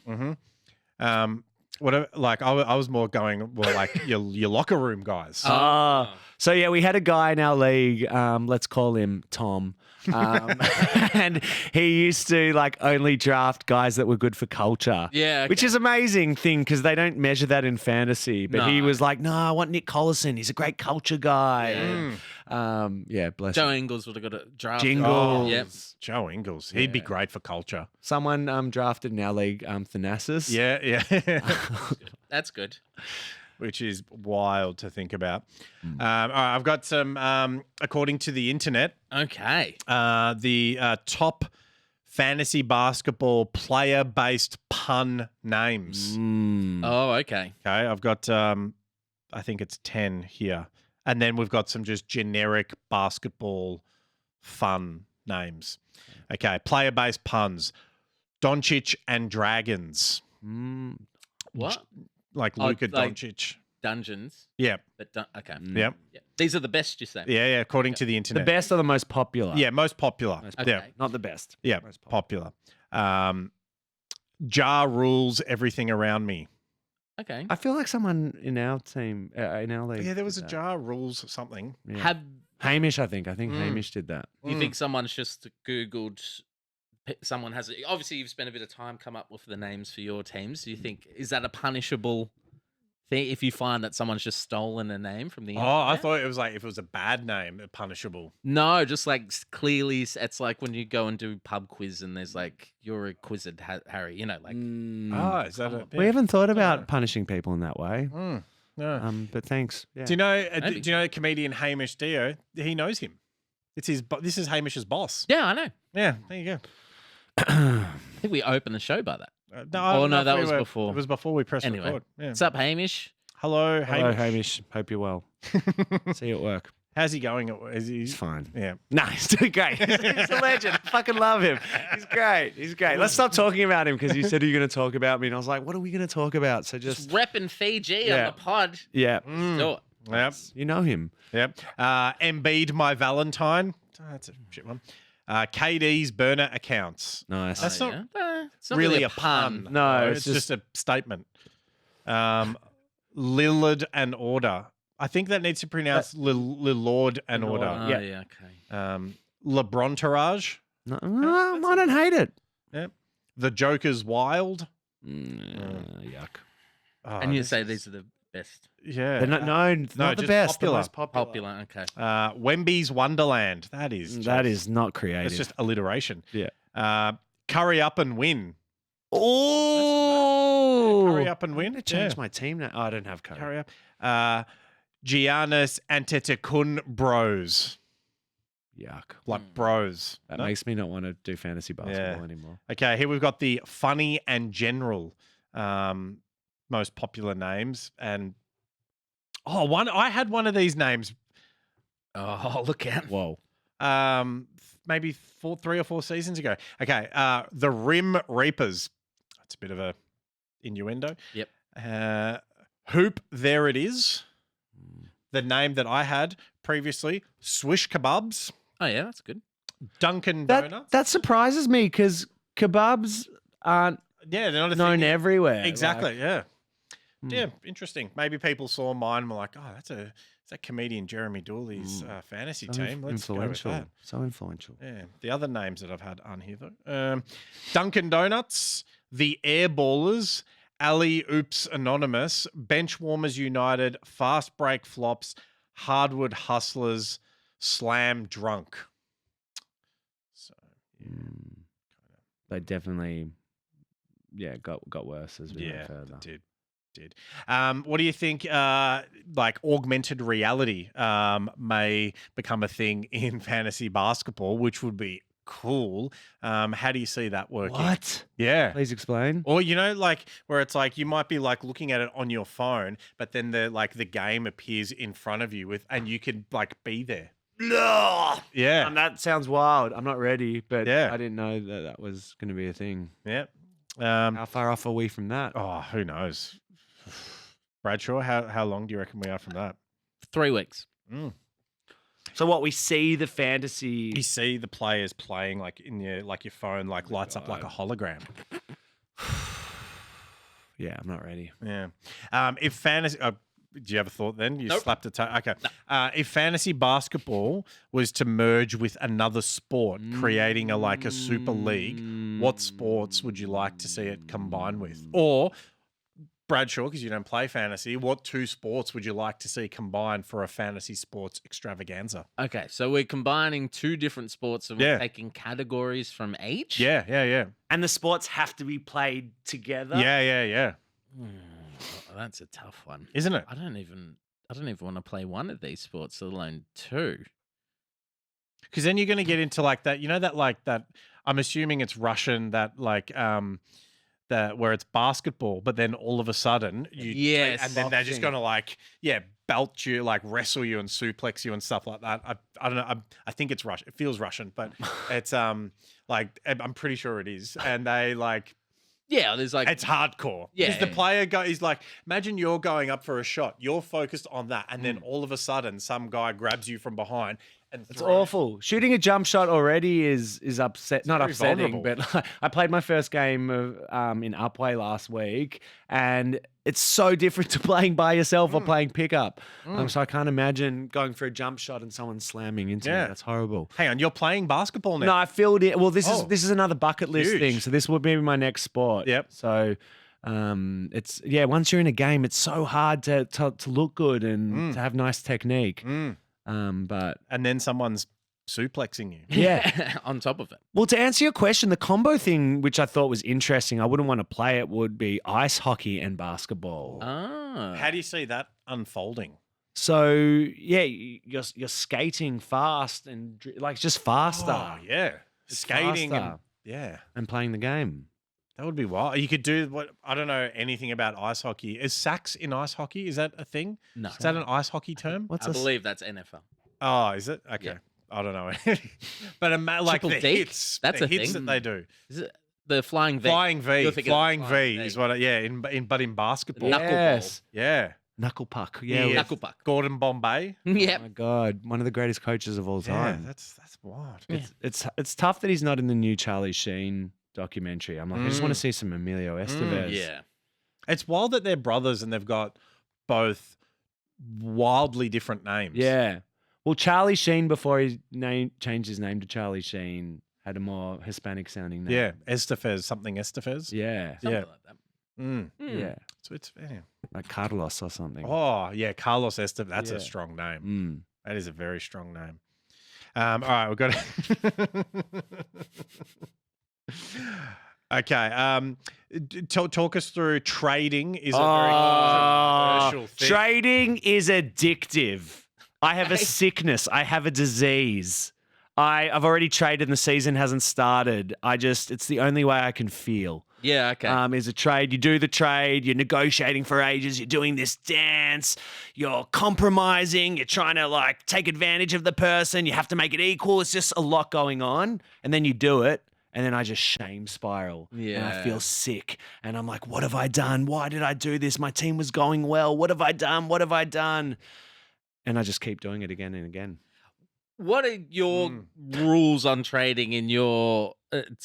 Speaker 2: Whatever. Like I was more going like your locker room guys.
Speaker 3: So yeah, we had a guy in our league. Let's call him Tom. And he used to like only draft guys that were good for culture.
Speaker 1: Yeah, okay.
Speaker 3: Which is amazing thing because they don't measure that in fantasy. But he
Speaker 1: No.
Speaker 3: was like, no, I want Nick Collison. He's a great culture guy. Yeah, bless
Speaker 1: Joe
Speaker 3: him.
Speaker 1: Ingles would have got a draft.
Speaker 3: Jingles.
Speaker 1: Yep.
Speaker 2: Joe Ingles. He'd be great for culture.
Speaker 3: Someone drafted in our league, Thanasis.
Speaker 2: Yeah.
Speaker 1: That's good.
Speaker 2: Which is wild to think about. All right, I've got some, according to the internet,
Speaker 1: Okay.
Speaker 2: the top fantasy basketball player-based pun names.
Speaker 1: Oh, okay.
Speaker 2: Okay, I've got, I think it's 10 here. And then we've got some just generic basketball fun names. Okay, player-based puns. Doncic and Dragons.
Speaker 1: What?
Speaker 2: Like
Speaker 1: Oh,
Speaker 2: Luka
Speaker 1: like-
Speaker 2: Doncic.
Speaker 1: Dungeons.
Speaker 2: Yeah,
Speaker 1: Okay.
Speaker 2: yeah.
Speaker 1: Yeah. These are the best, you say?
Speaker 2: Yeah, according to the
Speaker 3: The
Speaker 2: internet.
Speaker 3: best or the most popular?
Speaker 2: Yeah, most popular.
Speaker 1: Okay.
Speaker 2: Yeah,
Speaker 3: Not the best.
Speaker 2: yeah,
Speaker 3: Most
Speaker 2: popular. Jar rules everything around me.
Speaker 1: Okay.
Speaker 3: I feel like someone in our team, in our league.
Speaker 2: Yeah, there was
Speaker 3: did
Speaker 2: a
Speaker 3: that.
Speaker 2: Jar rules something.
Speaker 3: Yeah.
Speaker 1: Have
Speaker 3: Hamish, I think. Hamish did that.
Speaker 1: you think someone's just Googled? Someone has obviously you've spent a bit of time come up with the names for your teams. Do you think is that a punishable thing if you find that someone's just stolen a name from the?
Speaker 2: Oh, I
Speaker 1: internet?
Speaker 2: thought it was like if it was a bad name, punishable.
Speaker 1: No, just like clearly, it's like when you go and do pub quiz and there's like you're a quizzed Harry, like
Speaker 2: Oh, is that a?
Speaker 3: We haven't thought about punishing people in that way.
Speaker 2: No.
Speaker 3: But thanks. Yeah.
Speaker 2: Do you know?
Speaker 1: Maybe.
Speaker 2: Do you know the comedian Hamish Dio? He knows him. It's his. This is Hamish's boss.
Speaker 1: yeah, I know.
Speaker 2: Yeah, there you go.
Speaker 1: I think we opened the show by that.
Speaker 2: I don't know
Speaker 1: no,
Speaker 2: if
Speaker 1: that
Speaker 2: we
Speaker 1: was
Speaker 2: were-
Speaker 1: before.
Speaker 2: It was before we pressed
Speaker 1: Anyway,
Speaker 2: record. Yeah.
Speaker 1: what's up, Hamish?
Speaker 2: Hello,
Speaker 3: Hello,
Speaker 2: Hamish.
Speaker 3: Hamish. Hope you're well. See you at work.
Speaker 2: How's he going? Is he?
Speaker 3: He's fine.
Speaker 2: Yeah.
Speaker 3: No, he's doing great. He's a legend. I fucking love him. He's great. He's great. Let's stop talking about him because you said you were going to talk about me. And I was like, what are we going to talk about? So
Speaker 1: Just
Speaker 3: just,
Speaker 1: repping Fiji
Speaker 3: Yeah.
Speaker 1: on the pod.
Speaker 3: yeah.
Speaker 1: Do it.
Speaker 2: Yep.
Speaker 3: You know him.
Speaker 2: Yep. Embiid, my Valentine. Oh, that's a shit one. KD's burner accounts.
Speaker 3: Nice.
Speaker 2: That's not
Speaker 1: It's not
Speaker 2: really a pun.
Speaker 3: No,
Speaker 2: it's just a statement. Lillard and Order. I think that needs to pronounce Lillard and Order.
Speaker 1: Oh,
Speaker 3: Yeah.
Speaker 1: yeah, okay.
Speaker 2: LeBrontourage.
Speaker 3: No, I don't hate it.
Speaker 2: Yep. The Joker's Wild.
Speaker 3: Yuck.
Speaker 2: Oh,
Speaker 1: And you
Speaker 2: this
Speaker 1: say
Speaker 2: is-
Speaker 1: these are the best.
Speaker 2: Yeah.
Speaker 3: They're not, no, not the
Speaker 2: just
Speaker 3: best.
Speaker 2: popular.
Speaker 3: The most popular.
Speaker 1: Popular, okay.
Speaker 2: Wemby's Wonderland. That is
Speaker 3: not creative.
Speaker 2: It's just alliteration.
Speaker 3: Yeah.
Speaker 2: Curry up and win.
Speaker 3: Oh,
Speaker 2: Curry up and win.
Speaker 3: I'm gonna change my team now. Oh, I don't have Curry.
Speaker 2: Curry up. Giannis Antetokounmpo bros.
Speaker 3: Yuck.
Speaker 2: Like bros.
Speaker 3: That
Speaker 2: No?
Speaker 3: makes me not want to do fantasy basketball anymore.
Speaker 2: Okay, here we've got the funny and general most popular names. And I had one of these names
Speaker 1: Oh, look out.
Speaker 3: Whoa.
Speaker 2: maybe 3 or 4 seasons ago. Okay, the Rim Reapers. That's a bit of a innuendo.
Speaker 1: Yep.
Speaker 2: Hoop, there it is. The name that I had previously, Swish Kebabs,
Speaker 1: Oh, yeah, that's good.
Speaker 2: Dunkin' Donuts.
Speaker 3: That surprises me because kebabs aren't
Speaker 2: Yeah, they're not a
Speaker 3: known
Speaker 2: thing.
Speaker 3: everywhere.
Speaker 2: Exactly,
Speaker 3: Like,
Speaker 2: yeah. Yeah, interesting. Maybe people saw mine and were like, oh, that's a Is that comedian Jeremy Dooley's fantasy team? Let's
Speaker 3: influential.
Speaker 2: go with
Speaker 3: So influential.
Speaker 2: that. Yeah. The other names that I've had aren't here though. Dunkin' Donuts, the Airballers, Alley Oops Anonymous, Benchwarmers United, Fast Break Flops, Hardwood Hustlers, Slam Drunk. So
Speaker 3: They definitely, got worse as we went further.
Speaker 2: did. What do you think? Like augmented reality may become a thing in fantasy basketball, which would be cool. How do you see that working?
Speaker 3: What?
Speaker 2: Yeah.
Speaker 3: Please explain.
Speaker 2: Or like where it's like you might be like looking at it on your phone, but then the game appears in front of you and you could like be there. Yeah.
Speaker 3: That sounds wild. I'm not ready, but
Speaker 2: Yeah.
Speaker 3: I didn't know that was going to be a thing.
Speaker 2: Yeah.
Speaker 3: How far off are we from that?
Speaker 2: Oh, who knows? Bradshaw, how long do you reckon we are from that?
Speaker 1: 3 weeks.
Speaker 3: So what, we see the fantasy...
Speaker 2: You see the players playing like in your phone like lights up like a hologram.
Speaker 3: Yeah, I'm not ready.
Speaker 2: Yeah. If fantasy, do you have a thought then? You
Speaker 1: Nope.
Speaker 2: slapped a toe. Okay. If fantasy basketball was to merge with another sport, creating a super league, what sports would you like to see it combine with? Or Bradshaw, because you don't play fantasy, what 2 sports would you like to see combined for a fantasy sports extravaganza?
Speaker 1: Okay, so we're combining 2 different sports and
Speaker 2: Yeah.
Speaker 1: we're taking categories from each.
Speaker 2: Yeah.
Speaker 3: And the sports have to be played together?
Speaker 2: Yeah.
Speaker 1: That's a tough one.
Speaker 2: Isn't it?
Speaker 1: I don't even want to play one of these sports, let alone 2.
Speaker 2: Because then you're going to get into like that, that I'm assuming it's Russian, that where it's basketball, but then all of a sudden
Speaker 1: Yes,
Speaker 2: and then they're just
Speaker 3: boxing.
Speaker 2: going to belt you, like wrestle you and suplex you and stuff like that. I don't know. I think it's Russian. It feels Russian, but it's like I'm pretty sure it is. And they
Speaker 1: Yeah, there's like
Speaker 2: it's hardcore.
Speaker 1: Yeah.
Speaker 2: Because the player is like, imagine you're going up for a shot. You're focused on that. And then all of a sudden some guy grabs you from behind and
Speaker 3: It's
Speaker 2: throws.
Speaker 3: awful. Shooting a jump shot already is not
Speaker 2: very
Speaker 3: upsetting,
Speaker 2: vulnerable.
Speaker 3: but I played my first game of in Upway last week, and it's so different to playing by yourself or playing pickup. So I can't imagine going for a jump shot and someone slamming into me.
Speaker 2: Yeah.
Speaker 3: That's horrible.
Speaker 2: Hang on, you're playing basketball now.
Speaker 3: No, I filled it. Well, this
Speaker 2: Oh.
Speaker 3: is another bucket list
Speaker 2: Huge.
Speaker 3: thing. So this would be my next sport.
Speaker 2: Yep.
Speaker 3: So it's once you're in a game, it's so hard to look good and to have nice technique. But
Speaker 2: And then someone's suplexing you.
Speaker 3: yeah.
Speaker 1: on top of it.
Speaker 3: Well, to answer your question, the combo thing, which I thought was interesting, I wouldn't want to play it, would be ice hockey and basketball.
Speaker 1: Ah.
Speaker 2: How do you see that unfolding?
Speaker 3: So yeah, you're skating fast and like just faster
Speaker 2: Oh, yeah.
Speaker 3: It's
Speaker 2: Skating and
Speaker 3: faster.
Speaker 2: yeah.
Speaker 3: and playing the game.
Speaker 2: That would be wild. You could do what I don't know anything about ice hockey. Is sacks in ice hockey? Is that a thing?
Speaker 1: No.
Speaker 2: Is that an ice hockey term?
Speaker 3: What's
Speaker 1: I
Speaker 3: a
Speaker 1: believe that's NFL.
Speaker 2: Oh, is it? Okay.
Speaker 1: Yeah.
Speaker 2: I don't know. But like
Speaker 1: Triple
Speaker 2: the
Speaker 1: deke?
Speaker 2: hits,
Speaker 1: That's
Speaker 2: the
Speaker 1: a
Speaker 2: hits
Speaker 1: thing.
Speaker 2: that they do.
Speaker 1: Is it the flying V?
Speaker 2: Flying V.
Speaker 1: You're thinking of
Speaker 2: Flying V
Speaker 1: flying
Speaker 2: is
Speaker 1: V.
Speaker 2: what in basketball.
Speaker 1: Knuckleball.
Speaker 3: Yes.
Speaker 2: Yeah.
Speaker 3: Knuckle puck.
Speaker 2: Yeah.
Speaker 3: Yeah.
Speaker 1: Knuckle puck.
Speaker 2: Gordon Bombay.
Speaker 3: Oh
Speaker 1: Yep.
Speaker 3: my God, one of the greatest coaches of all
Speaker 2: Yeah,
Speaker 3: time.
Speaker 2: that's wild.
Speaker 3: It's tough that he's not in the new Charlie Sheen documentary. I'm like, I just want to see some Emilio Estevez.
Speaker 1: Yeah.
Speaker 2: It's wild that they're brothers and they've got both wildly different names.
Speaker 3: Yeah. Well, Charlie Sheen, before he changed his name to Charlie Sheen, had a more Hispanic sounding name.
Speaker 2: Yeah. Estevez, something Estevez.
Speaker 3: Yeah.
Speaker 1: Something
Speaker 2: Yeah.
Speaker 1: like that.
Speaker 2: Mm.
Speaker 3: Yeah.
Speaker 2: So it's
Speaker 3: Like Carlos or something.
Speaker 2: Oh, yeah. Carlos Estevez. That's
Speaker 3: Yeah.
Speaker 2: a strong name.
Speaker 3: Mm.
Speaker 2: That is a very strong name. All right, we've got Okay. Talk us through trading. Is a very controversial thing.
Speaker 3: Trading is addictive. I have a sickness. I have a disease. I've already traded and the season hasn't started. It's the only way I can feel.
Speaker 1: Yeah. Okay.
Speaker 3: Is a trade. You do the trade, you're negotiating for ages, you're doing this dance, you're compromising, you're trying to like take advantage of the person, you have to make it equal. It's just a lot going on. And then you do it. And then I just shame spiral. And I
Speaker 1: Yeah.
Speaker 3: feel sick. And I'm like, what have I done? Why did I do this? My team was going well. What have I done? What have I done? And I just keep doing it again and again.
Speaker 1: What are your rules on trading in your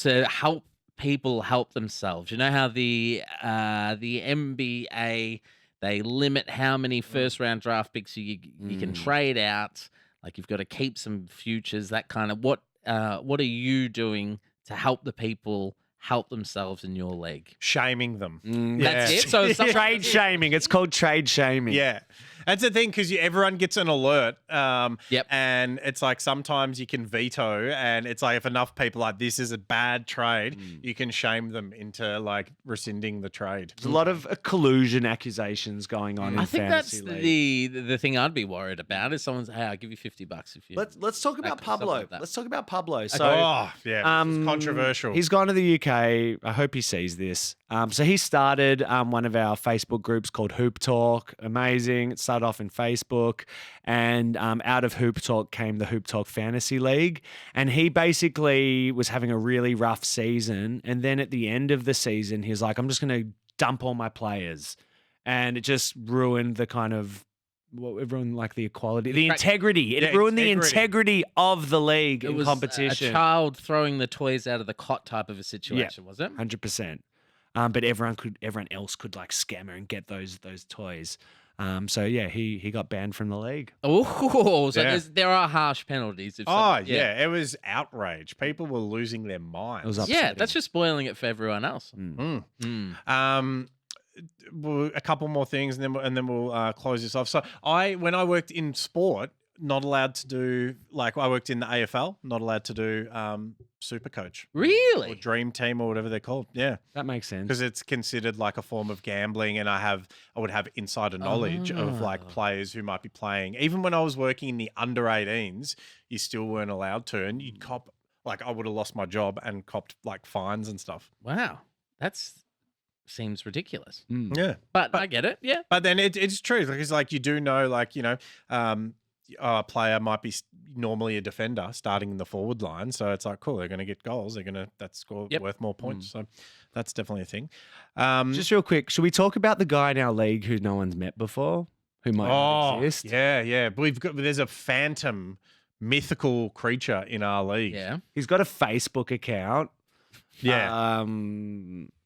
Speaker 1: to help people help themselves? You know how the NBA They limit how many first round draft picks you can trade out. Like you've got to keep some futures. That kind of what are you doing to help the people help themselves in your league?
Speaker 2: Shaming them.
Speaker 1: That's it. So if someone-
Speaker 3: Trade shaming. It's called trade shaming.
Speaker 2: Yeah. That's the thing, because everyone gets an alert.
Speaker 1: Yep.
Speaker 2: And it's like sometimes you can veto, and it's like if enough people like this is a bad trade, you can shame them into like rescinding the trade.
Speaker 3: There's a lot of collusion accusations going on in
Speaker 1: I think that's
Speaker 3: fantasy league.
Speaker 1: the thing I'd be worried about is someone's, hey, I'll give you $50 if you.
Speaker 3: Let's talk about
Speaker 1: something
Speaker 3: Pablo.
Speaker 1: like that.
Speaker 3: Let's talk about Pablo. So,
Speaker 2: Oh, yeah. It's controversial.
Speaker 3: He's gone to the UK. I hope he sees this. So he started one of our Facebook groups called Hoop Talk. Amazing. It started off in Facebook, and out of Hoop Talk came the Hoop Talk Fantasy League. And he basically was having a really rough season. And then at the end of the season, he was like, I'm just going to dump all my players. And it just ruined the kind of everyone like the equality, the integrity. It ruined the integrity of the league in
Speaker 1: was
Speaker 3: competition.
Speaker 1: a child throwing the toys out of the cot type of a situation, was it?
Speaker 3: 100%. But everyone else could like scammer and get those toys. So yeah, he got banned from the league.
Speaker 1: Oh, so
Speaker 2: Yeah.
Speaker 1: there are harsh penalties. If
Speaker 2: Oh,
Speaker 1: someone-
Speaker 2: yeah. It was outrage. People were losing their minds.
Speaker 3: It was
Speaker 1: Yeah,
Speaker 3: upsetting.
Speaker 1: that's just spoiling it for everyone else.
Speaker 2: A couple more things, and then we'll close this off. So when I worked in sport, not allowed to do I worked in the AFL, not allowed to do super coach or
Speaker 1: Really?
Speaker 2: dream team or whatever they're called. Yeah,
Speaker 3: That makes sense.
Speaker 2: because it's considered like a form of gambling, and I would have insider knowledge of like players who might be playing. Even when I was working in the under 18s, you still weren't allowed to, and you'd cop I would have lost my job and copped like fines and stuff.
Speaker 1: Wow. Seems ridiculous.
Speaker 2: Yeah.
Speaker 1: But I get it. Yeah.
Speaker 2: But then it's true because you do know a player might be normally a defender starting in the forward line, so it's like cool, they're going to get goals, that's score worth more points. So that's definitely a thing.
Speaker 3: Just real quick, should we talk about the guy in our league who no one's met before, who might not exist?
Speaker 2: Yeah. There's a phantom mythical creature in our league.
Speaker 1: Yeah.
Speaker 3: He's got a Facebook account.
Speaker 2: Yeah.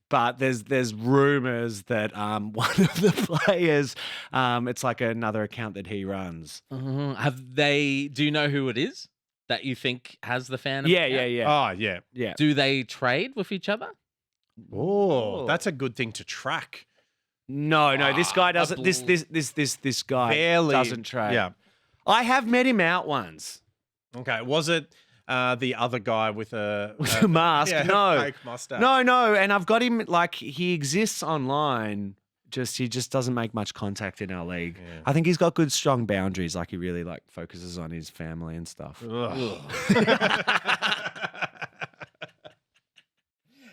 Speaker 3: But there's rumors that one of the players, it's like another account that he runs.
Speaker 1: Do you know who it is that you think has the fan?
Speaker 3: Yeah.
Speaker 2: Oh, yeah.
Speaker 3: Yeah.
Speaker 1: Do they trade with each other?
Speaker 2: Oh, that's a good thing to track.
Speaker 3: No, this guy doesn't. This guy
Speaker 2: Barely
Speaker 3: doesn't trade.
Speaker 2: Yeah.
Speaker 3: I have met him out once.
Speaker 2: Okay. Was it the other guy with a
Speaker 3: Mask? No,
Speaker 2: fake mustache?
Speaker 3: no, and I've got him he exists online. He just doesn't make much contact in our league.
Speaker 2: Yeah.
Speaker 3: I think he's got good, strong boundaries. Like he really focuses on his family and stuff.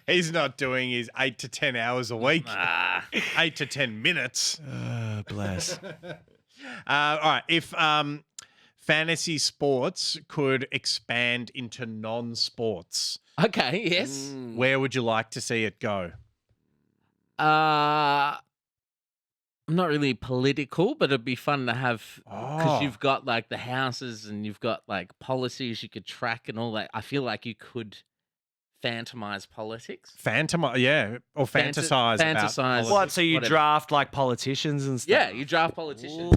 Speaker 2: He's not doing his 8 to 10 hours a week. 8 to 10 minutes.
Speaker 3: Bless.
Speaker 2: All right. If fantasy sports could expand into non-sports,
Speaker 1: Okay. Yes.
Speaker 2: where would you like to see it go?
Speaker 1: I'm not really political, but it'd be fun to have because you've got like the houses and you've got like policies you could track and all that. I feel like you could phantomize politics.
Speaker 2: Yeah, or fantasize. about
Speaker 1: fantasize.
Speaker 2: politics.
Speaker 3: What? So you
Speaker 1: Whatever.
Speaker 3: draft like politicians and stuff?
Speaker 1: Yeah, you draft politicians.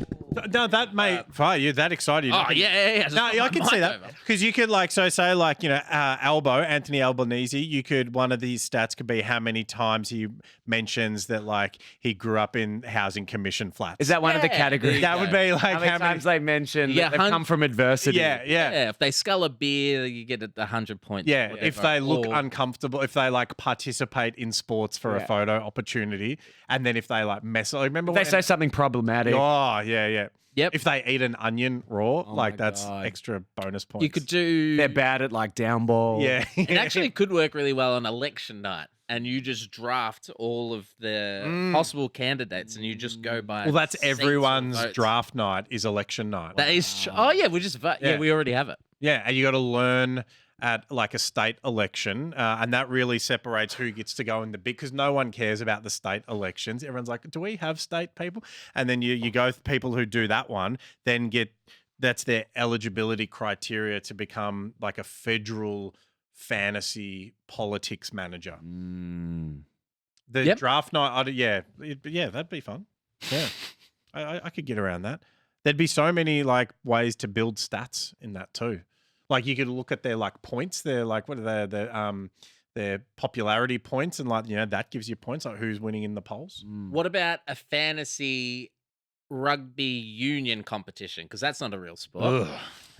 Speaker 2: No, that may fire you. That excited you.
Speaker 1: Oh yeah. Just
Speaker 2: No,
Speaker 1: knock
Speaker 2: I
Speaker 1: my
Speaker 2: can see
Speaker 1: mind
Speaker 2: that
Speaker 1: over.
Speaker 2: because you could Anthony Albanese. You could one of these stats could be how many times he mentions that he grew up in housing commission flats.
Speaker 3: Is that one of the
Speaker 1: Yeah,
Speaker 3: categories?
Speaker 1: there
Speaker 2: that
Speaker 1: you
Speaker 2: would
Speaker 1: go.
Speaker 2: be like
Speaker 3: How many times they mention
Speaker 1: Yeah,
Speaker 3: that they've come from adversity?
Speaker 2: Yeah.
Speaker 1: Yeah, if they scull a beer, you get it 100 points.
Speaker 2: Yeah, if they look
Speaker 1: Or-
Speaker 2: uncomfortable, if they participate in sports for a
Speaker 3: Yeah.
Speaker 2: photo opportunity, and then if they mess, remember
Speaker 3: If they
Speaker 2: when,
Speaker 3: say something problematic.
Speaker 2: oh yeah.
Speaker 1: Yep.
Speaker 2: If they eat an onion raw,
Speaker 3: my
Speaker 2: that's
Speaker 3: God.
Speaker 2: extra bonus points.
Speaker 1: You could do.
Speaker 3: They're bad at down ball.
Speaker 2: Yeah.
Speaker 1: It actually could work really well on election night, and you just draft all of the possible candidates, and you just go by.
Speaker 2: Well, that's
Speaker 1: seats or
Speaker 2: everyone's
Speaker 1: votes.
Speaker 2: draft night is election night.
Speaker 1: That is. Oh yeah, we just vote. Yeah,
Speaker 2: Yeah.
Speaker 1: we already have it.
Speaker 2: Yeah, and you got to learn at a state election, and that really separates who gets to go in the big, because no one cares about the state elections. Everyone's like, do we have state people? And then you go with people who do that one, then that's their eligibility criteria to become a federal fantasy politics manager. The
Speaker 1: Yep.
Speaker 2: draft night, yeah, that'd be fun. Yeah, I could get around that. There'd be so many like ways to build stats in that too. Like you could look at their like points. Their like what are their popularity points, and like that gives you points like who's winning in the polls.
Speaker 1: What about a fantasy rugby union competition? Because that's not a real sport.
Speaker 2: Ugh,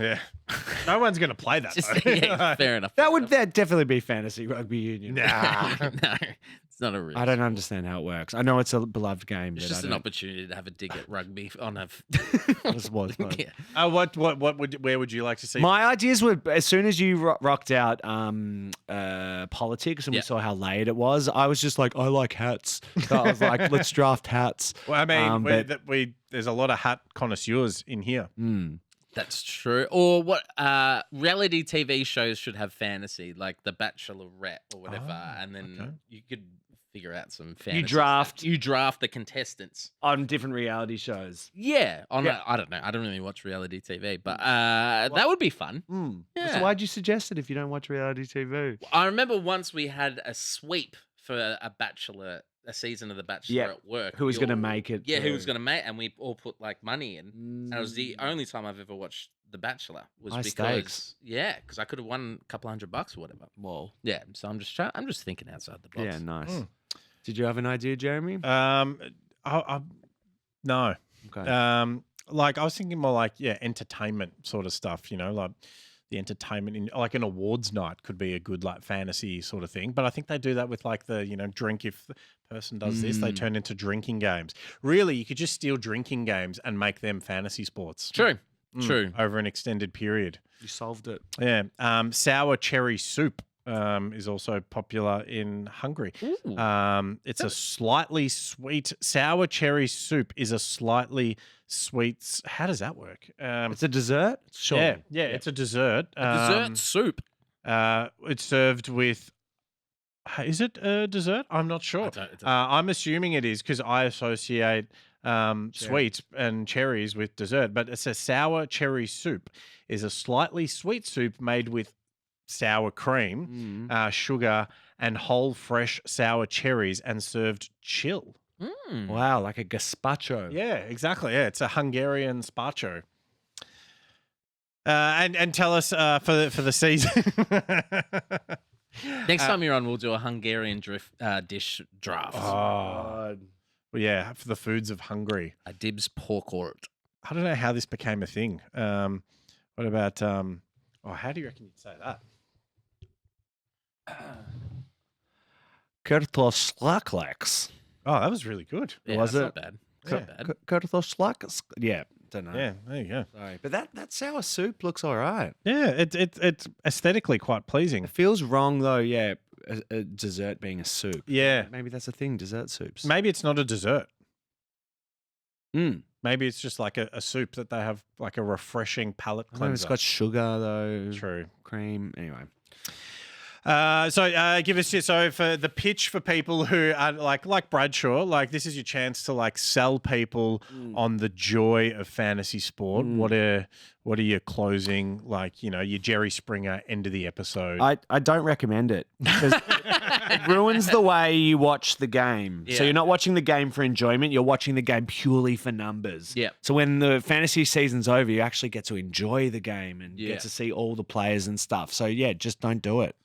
Speaker 2: yeah, no one's gonna play that.
Speaker 1: Just,
Speaker 2: though.
Speaker 1: yeah, fair enough.
Speaker 3: That would definitely be fantasy rugby union.
Speaker 2: Nah.
Speaker 1: No, it's not a real.
Speaker 3: I don't
Speaker 1: sport.
Speaker 3: understand how it works. I know it's a beloved game.
Speaker 1: It's
Speaker 3: but
Speaker 1: just
Speaker 3: I
Speaker 1: an
Speaker 3: don't-
Speaker 1: opportunity to have a dig at rugby on a.
Speaker 3: This was fun.
Speaker 1: Yeah.
Speaker 2: Where would you like to see?
Speaker 3: My ideas were as soon as you rocked out politics and
Speaker 1: Yeah.
Speaker 3: we saw how late it was, I was just like, I like hats. So I was like, let's draft hats.
Speaker 2: Well, I mean,
Speaker 3: but-
Speaker 2: there's a lot of hat connoisseurs in here.
Speaker 1: That's true. Or what? Reality TV shows should have fantasy, like The Bachelorette or whatever, and then
Speaker 2: okay.
Speaker 1: you could figure out some fantasy.
Speaker 3: draft-
Speaker 1: You draft the contestants.
Speaker 3: On different reality shows.
Speaker 1: Yeah.
Speaker 3: Yeah.
Speaker 1: I don't know. I don't really watch reality TV, but that would be fun. Yeah.
Speaker 3: So why'd you suggest it if you don't watch reality TV?
Speaker 1: I remember once we had a sweep for a season of The Bachelor
Speaker 3: Yeah.
Speaker 1: at work.
Speaker 3: Who was
Speaker 1: We
Speaker 3: going to
Speaker 1: all-
Speaker 3: make it?
Speaker 1: Yeah, who was
Speaker 3: through?
Speaker 1: going to make, and we all put like money in. And it was the only time I've ever watched The Bachelor was
Speaker 3: High
Speaker 1: because
Speaker 3: stakes.
Speaker 1: because I could have won a couple $100 or whatever.
Speaker 3: Whoa.
Speaker 1: Yeah, so I'm just thinking outside the box.
Speaker 3: Yeah, nice.
Speaker 2: Mm.
Speaker 3: Did you have an idea, Jeremy?
Speaker 2: No.
Speaker 3: Okay.
Speaker 2: Like I was thinking more like entertainment sort of stuff. Like the entertainment in like an awards night could be a good like fantasy sort of thing. But I think they do that with like the drink. If the person does this, they turn into drinking games. Really, you could just steal drinking games and make them fantasy sports.
Speaker 1: True. True.
Speaker 2: Over an extended period.
Speaker 3: You solved it.
Speaker 2: Yeah. Sour cherry soup is also popular in Hungary.
Speaker 1: Ooh.
Speaker 2: It's a slightly sweet sour cherry soup is a slightly sweet. How does that work?
Speaker 3: It's a dessert? Sure.
Speaker 2: Yeah, it's a dessert.
Speaker 1: Dessert soup.
Speaker 2: It's served with. Is it a dessert? I'm not sure. I'm assuming it is because I associate sweet and cherries with dessert. But it's a sour cherry soup. Is a slightly sweet soup made with sour cream, sugar, and whole fresh sour cherries, and served chill.
Speaker 3: Wow, like a gazpacho.
Speaker 2: Yeah, exactly. Yeah, it's a Hungarian sparcho. And tell us for the season.
Speaker 1: Next time you're on, we'll do a Hungarian dish draft.
Speaker 2: Oh, well, yeah, for the foods of Hungary.
Speaker 1: A dibs pork ort.
Speaker 2: I don't know how this became a thing. What about how do you reckon you'd say that?
Speaker 3: Kartoffelslaklaks.
Speaker 2: Oh, that was really good.
Speaker 1: Yeah,
Speaker 3: Was
Speaker 1: that's
Speaker 3: it?
Speaker 1: not bad. It's not bad.
Speaker 3: Kartoffelslaklaks. Yeah, don't know.
Speaker 2: Yeah, there you go.
Speaker 3: Sorry, but that sour soup looks all right.
Speaker 2: Yeah, it's aesthetically quite pleasing.
Speaker 3: It feels wrong though. Yeah, a dessert being a soup.
Speaker 2: Yeah,
Speaker 3: Maybe that's a thing. Dessert soups.
Speaker 2: maybe it's not a dessert.
Speaker 3: Mm.
Speaker 2: Maybe it's just like a soup that they have like a refreshing palate
Speaker 3: I know it's
Speaker 2: cleanser.
Speaker 3: got sugar though.
Speaker 2: True.
Speaker 3: Cream. Anyway.
Speaker 2: So give us so for the pitch for people who are like Bradshaw, like this is your chance to like sell people on the joy of fantasy sport. What are your closing your Jerry Springer end of the episode?
Speaker 3: I don't recommend it because it ruins the way you watch the game. So
Speaker 1: Yeah.
Speaker 3: you're not watching the game for enjoyment. You're watching the game purely for numbers.
Speaker 1: Yeah.
Speaker 3: So when the fantasy season's over, you actually get to enjoy the game and
Speaker 1: Yeah.
Speaker 3: get to see all the players and stuff. So yeah, just don't do it.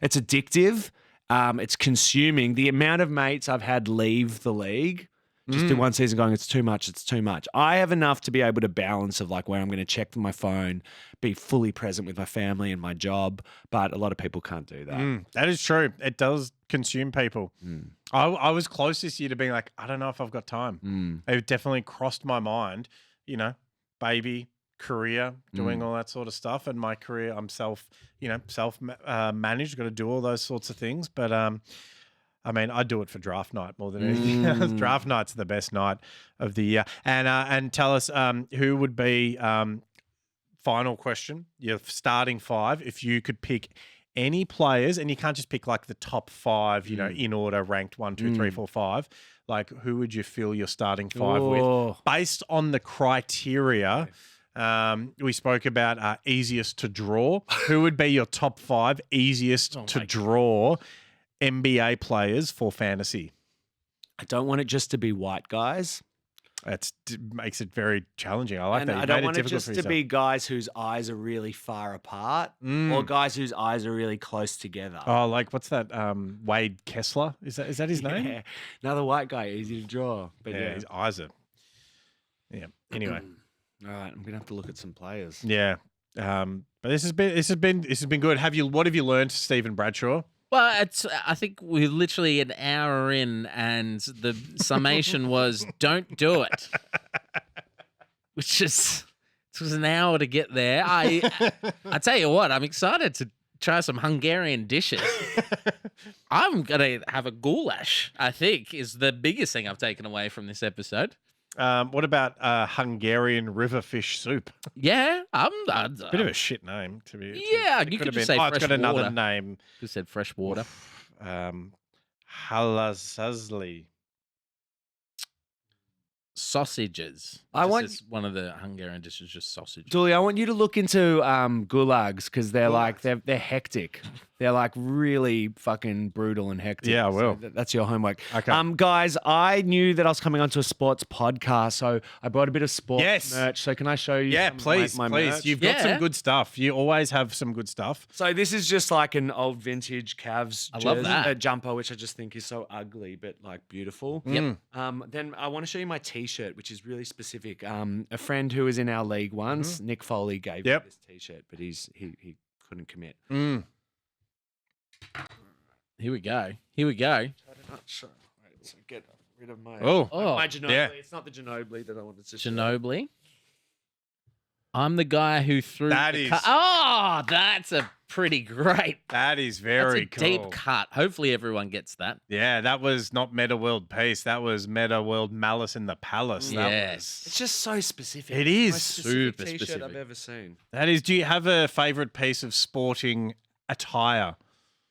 Speaker 3: It's addictive. It's consuming. The amount of mates I've had leave the league just do one season going, it's too much, it's too much. I have enough to be able to balance of like where I'm going to check my phone, be fully present with my family and my job, but a lot of people can't do that.
Speaker 2: That is true. It does consume people. I was close this year to being like, I don't know if I've got time. It definitely crossed my mind, baby, career, doing all that sort of stuff. And my career, I'm managed, got to do all those sorts of things. But I mean, I do it for draft night more than anything else. Draft night's the best night of the year. And tell us who would be, final question, your starting five, if you could pick any players, and you can't just pick like the top five, in order, ranked 1, 2, 3, 4, 5. Like, who would you fill your starting five with based on the criteria? We spoke about easiest to draw. Who would be your top 5 easiest to draw NBA players for fantasy?
Speaker 3: I don't want it just to be white guys.
Speaker 2: Makes it very challenging. I like
Speaker 3: And
Speaker 2: that. You
Speaker 3: I don't
Speaker 2: made
Speaker 3: want it
Speaker 2: difficult
Speaker 3: just
Speaker 2: for
Speaker 3: to
Speaker 2: yourself.
Speaker 3: be guys whose eyes are really far apart or guys whose eyes are really close together.
Speaker 2: Oh, like what's that? Wade Kessler? Is that his name?
Speaker 3: Yeah. Another white guy, easy to draw. But
Speaker 2: Yeah,
Speaker 3: yeah.
Speaker 2: his eyes are. Yeah. Anyway.
Speaker 3: All right, I'm gonna have to look at some players.
Speaker 2: Yeah. But this has been good. What have you learned, Stephen Bradshaw?
Speaker 1: Well, I think we're literally an hour in, and the summation was don't do it, which is it was an hour to get there. I tell you what, I'm excited to try some Hungarian dishes. I'm gonna have a goulash. I think is the biggest thing I've taken away from this episode.
Speaker 2: What about Hungarian river fish soup?
Speaker 1: Yeah,
Speaker 2: Bit of a shit name to be.
Speaker 1: Yeah,
Speaker 2: it
Speaker 1: you
Speaker 2: could
Speaker 1: could
Speaker 2: have
Speaker 1: just
Speaker 2: been.
Speaker 1: say
Speaker 2: It's got
Speaker 1: fresh
Speaker 2: another
Speaker 1: water.
Speaker 2: name.
Speaker 1: You said fresh water.
Speaker 2: Halazazli.
Speaker 1: Sausages.
Speaker 3: I
Speaker 1: This
Speaker 3: want-
Speaker 1: is one of the Hungarian dishes, just sausage.
Speaker 3: Dooley, I want you to look into gulags because they're like they're hectic. They're like really fucking brutal and hectic.
Speaker 2: Yeah, I will.
Speaker 3: That's your homework.
Speaker 2: Okay.
Speaker 3: Guys, I knew that I was coming onto a sports podcast, so I brought a bit of sports
Speaker 2: Yes.
Speaker 3: merch. So can I show you?
Speaker 2: Yeah,
Speaker 3: some of
Speaker 2: please,
Speaker 3: my
Speaker 2: please.
Speaker 3: merch?
Speaker 2: You've got some
Speaker 1: Yeah.
Speaker 2: good stuff. You always have some good stuff.
Speaker 3: So this is just like an old vintage Cavs
Speaker 1: I love
Speaker 3: jersey,
Speaker 1: that.
Speaker 3: a jumper, which I just think is so ugly but like beautiful.
Speaker 1: Yep.
Speaker 3: Then I want to show you my T-shirt, which is really specific. A friend who was in our league once, Nick Foley, gave me
Speaker 2: Yep.
Speaker 3: this T-shirt, but he couldn't commit.
Speaker 1: Here we go. Here we go.
Speaker 3: So get rid of my
Speaker 2: Oh,
Speaker 3: my Ginobili.
Speaker 2: yeah.
Speaker 3: It's not the Ginobili that I wanted to show.
Speaker 1: Ginobili. I'm the guy who threw
Speaker 2: That
Speaker 1: the
Speaker 2: is-
Speaker 1: cut. Oh, that's a pretty great.
Speaker 2: that is
Speaker 1: That's
Speaker 2: very
Speaker 1: a
Speaker 2: cool.
Speaker 1: deep cut. Hopefully everyone gets that.
Speaker 2: Yeah, that was not Meta World Peace. That was Meta World Malice in the Palace.
Speaker 1: Yes.
Speaker 3: It's just so specific.
Speaker 2: It is
Speaker 3: Most specific
Speaker 1: super
Speaker 3: T-shirt
Speaker 1: specific.
Speaker 3: I've ever seen.
Speaker 2: That is. Do you have a favorite piece of sporting attire?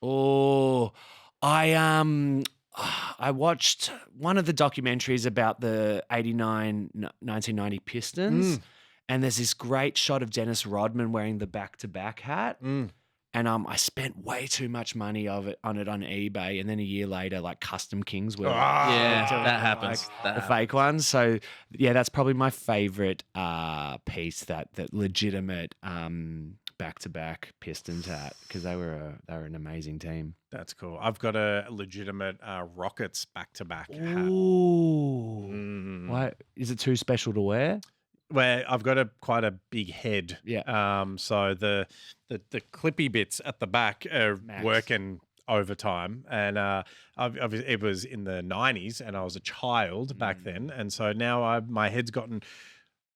Speaker 3: Oh, I watched one of the documentaries about the 1990 Pistons, and there's this great shot of Dennis Rodman wearing the back-to-back hat. And I spent way too much money on it on eBay, and then a year later, like Custom Kings were
Speaker 1: Yeah,
Speaker 3: doing,
Speaker 1: that happens.
Speaker 3: like,
Speaker 1: That
Speaker 3: the
Speaker 1: happens.
Speaker 3: fake ones. So yeah, that's probably my favorite piece, that legitimate back-to-back Pistons hat, because they were an amazing team.
Speaker 2: That's cool. I've got a legitimate Rockets back-to-back hat.
Speaker 3: Ooh. Why is it too special to wear?
Speaker 2: Where I've got quite a big head.
Speaker 3: Yeah.
Speaker 2: So the clippy bits at the back are
Speaker 3: Max.
Speaker 2: working overtime, and it was in the 90s, and I was a child back then, and so now my head's gotten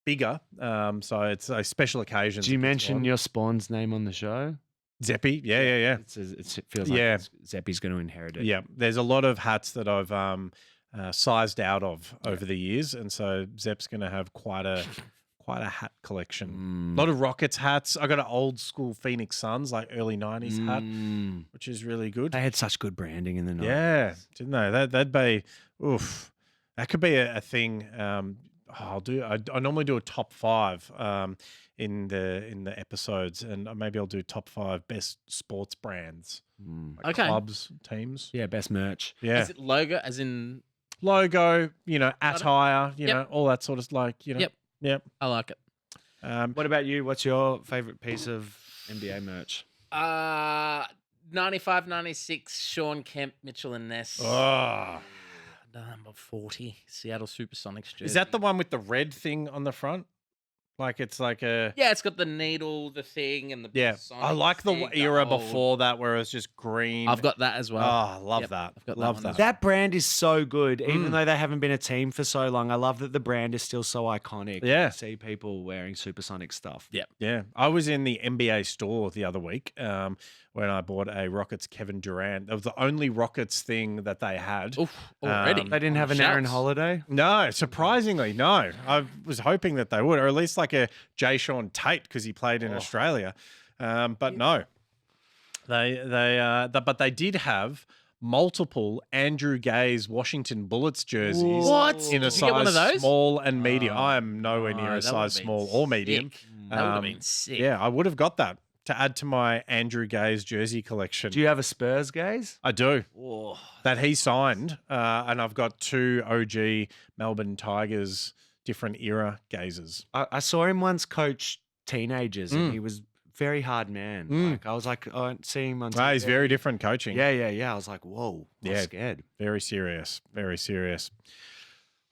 Speaker 2: bigger. So it's a special occasion.
Speaker 3: Do you mention your Spawn's name on the show?
Speaker 2: Zeppy? Yeah.
Speaker 3: It feels like
Speaker 2: Yeah.
Speaker 3: Zeppy's going to inherit it.
Speaker 2: Yeah, there's a lot of hats that I've sized out of over the years, and so Zepp's going to have quite a hat collection. A lot of Rockets hats. I got an old school Phoenix Suns, like early 90s hat, which is really good.
Speaker 3: They had such good branding in the 90s.
Speaker 2: Yeah, didn't they? That'd be oof. That could be a thing. I normally do a top 5 in the episodes, and maybe I'll do top 5 best sports brands, like
Speaker 1: Okay.
Speaker 2: clubs, teams.
Speaker 3: Yeah, best merch.
Speaker 2: Yeah,
Speaker 1: Is it logo as in
Speaker 2: logo, attire,
Speaker 1: Yep.
Speaker 2: all that sort of
Speaker 1: Yep. I like it.
Speaker 3: What about you? What's your favorite piece of NBA merch?
Speaker 1: 95, 96, Sean Kemp, Mitchell and Ness.
Speaker 2: Oh,
Speaker 1: Number 40, Seattle Supersonics jersey.
Speaker 2: is that the one with the red thing on the front? Like it's like a
Speaker 1: Yeah, it's got the needle, the thing, and the
Speaker 2: yeah.
Speaker 1: Sonic
Speaker 2: I like the
Speaker 1: thing,
Speaker 2: era
Speaker 1: whole-
Speaker 2: before that where it was just green.
Speaker 1: I've got that as
Speaker 2: Oh,
Speaker 1: well.
Speaker 2: I love
Speaker 1: Yep,
Speaker 2: that.
Speaker 1: I've got that
Speaker 2: Love
Speaker 1: one
Speaker 2: that.
Speaker 1: as
Speaker 3: That brand is so good, even though they haven't been a team for so long. I love that the brand is still so iconic.
Speaker 2: Yeah.
Speaker 3: To see people wearing Supersonic stuff.
Speaker 1: Yeah.
Speaker 2: Yeah, I was in the NBA store the other week when I bought a Rockets Kevin Durant. That was the only Rockets thing that they had.
Speaker 1: Oof, already.
Speaker 3: They didn't have an Aaron Holiday.
Speaker 2: No, surprisingly, no. I was hoping that they would, or at least like a Jay Sean Tate because he played in Australia. But no, but they did have multiple Andrew Gaze Washington Bullets jerseys.
Speaker 1: What?
Speaker 2: In a
Speaker 1: Did you get one of
Speaker 2: size
Speaker 1: those?
Speaker 2: small and medium. I am nowhere near
Speaker 1: Oh,
Speaker 2: a
Speaker 1: that would've
Speaker 2: size
Speaker 1: been
Speaker 2: small or medium.
Speaker 1: sick. That would have been sick.
Speaker 2: Yeah, I would have got that to add to my Andrew Gaze jersey collection.
Speaker 3: Do you have a Spurs gaze?
Speaker 2: I do.
Speaker 3: Oh,
Speaker 2: That he signed, and I've got 2 OG Melbourne Tigers different era gazes.
Speaker 3: I saw him once coach teenagers, and he was very hard man. Like I was like, I see him on TV.
Speaker 2: He's very different coaching.
Speaker 3: Yeah. I was like, whoa, I was scared.
Speaker 2: Very serious. Very serious.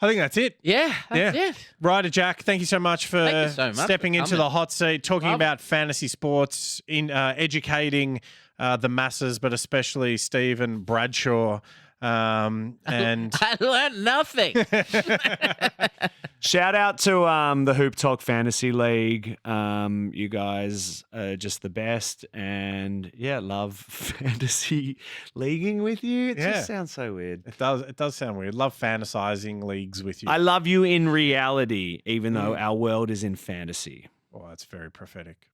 Speaker 2: I think that's it.
Speaker 1: Yeah, that's it.
Speaker 2: Ryder Jack, thank you so much for stepping into the hot seat, talking about fantasy sports, educating the masses, but especially Stephen Bradshaw. And
Speaker 1: I learned nothing.
Speaker 3: Shout out to the Hoop Talk Fantasy League. You guys are just the best, and love fantasy leaguing with you. It just sounds so weird.
Speaker 2: It does sound weird. Love fantasizing leagues with you.
Speaker 3: I love you in reality, even though our world is in fantasy.
Speaker 2: Oh, that's very prophetic.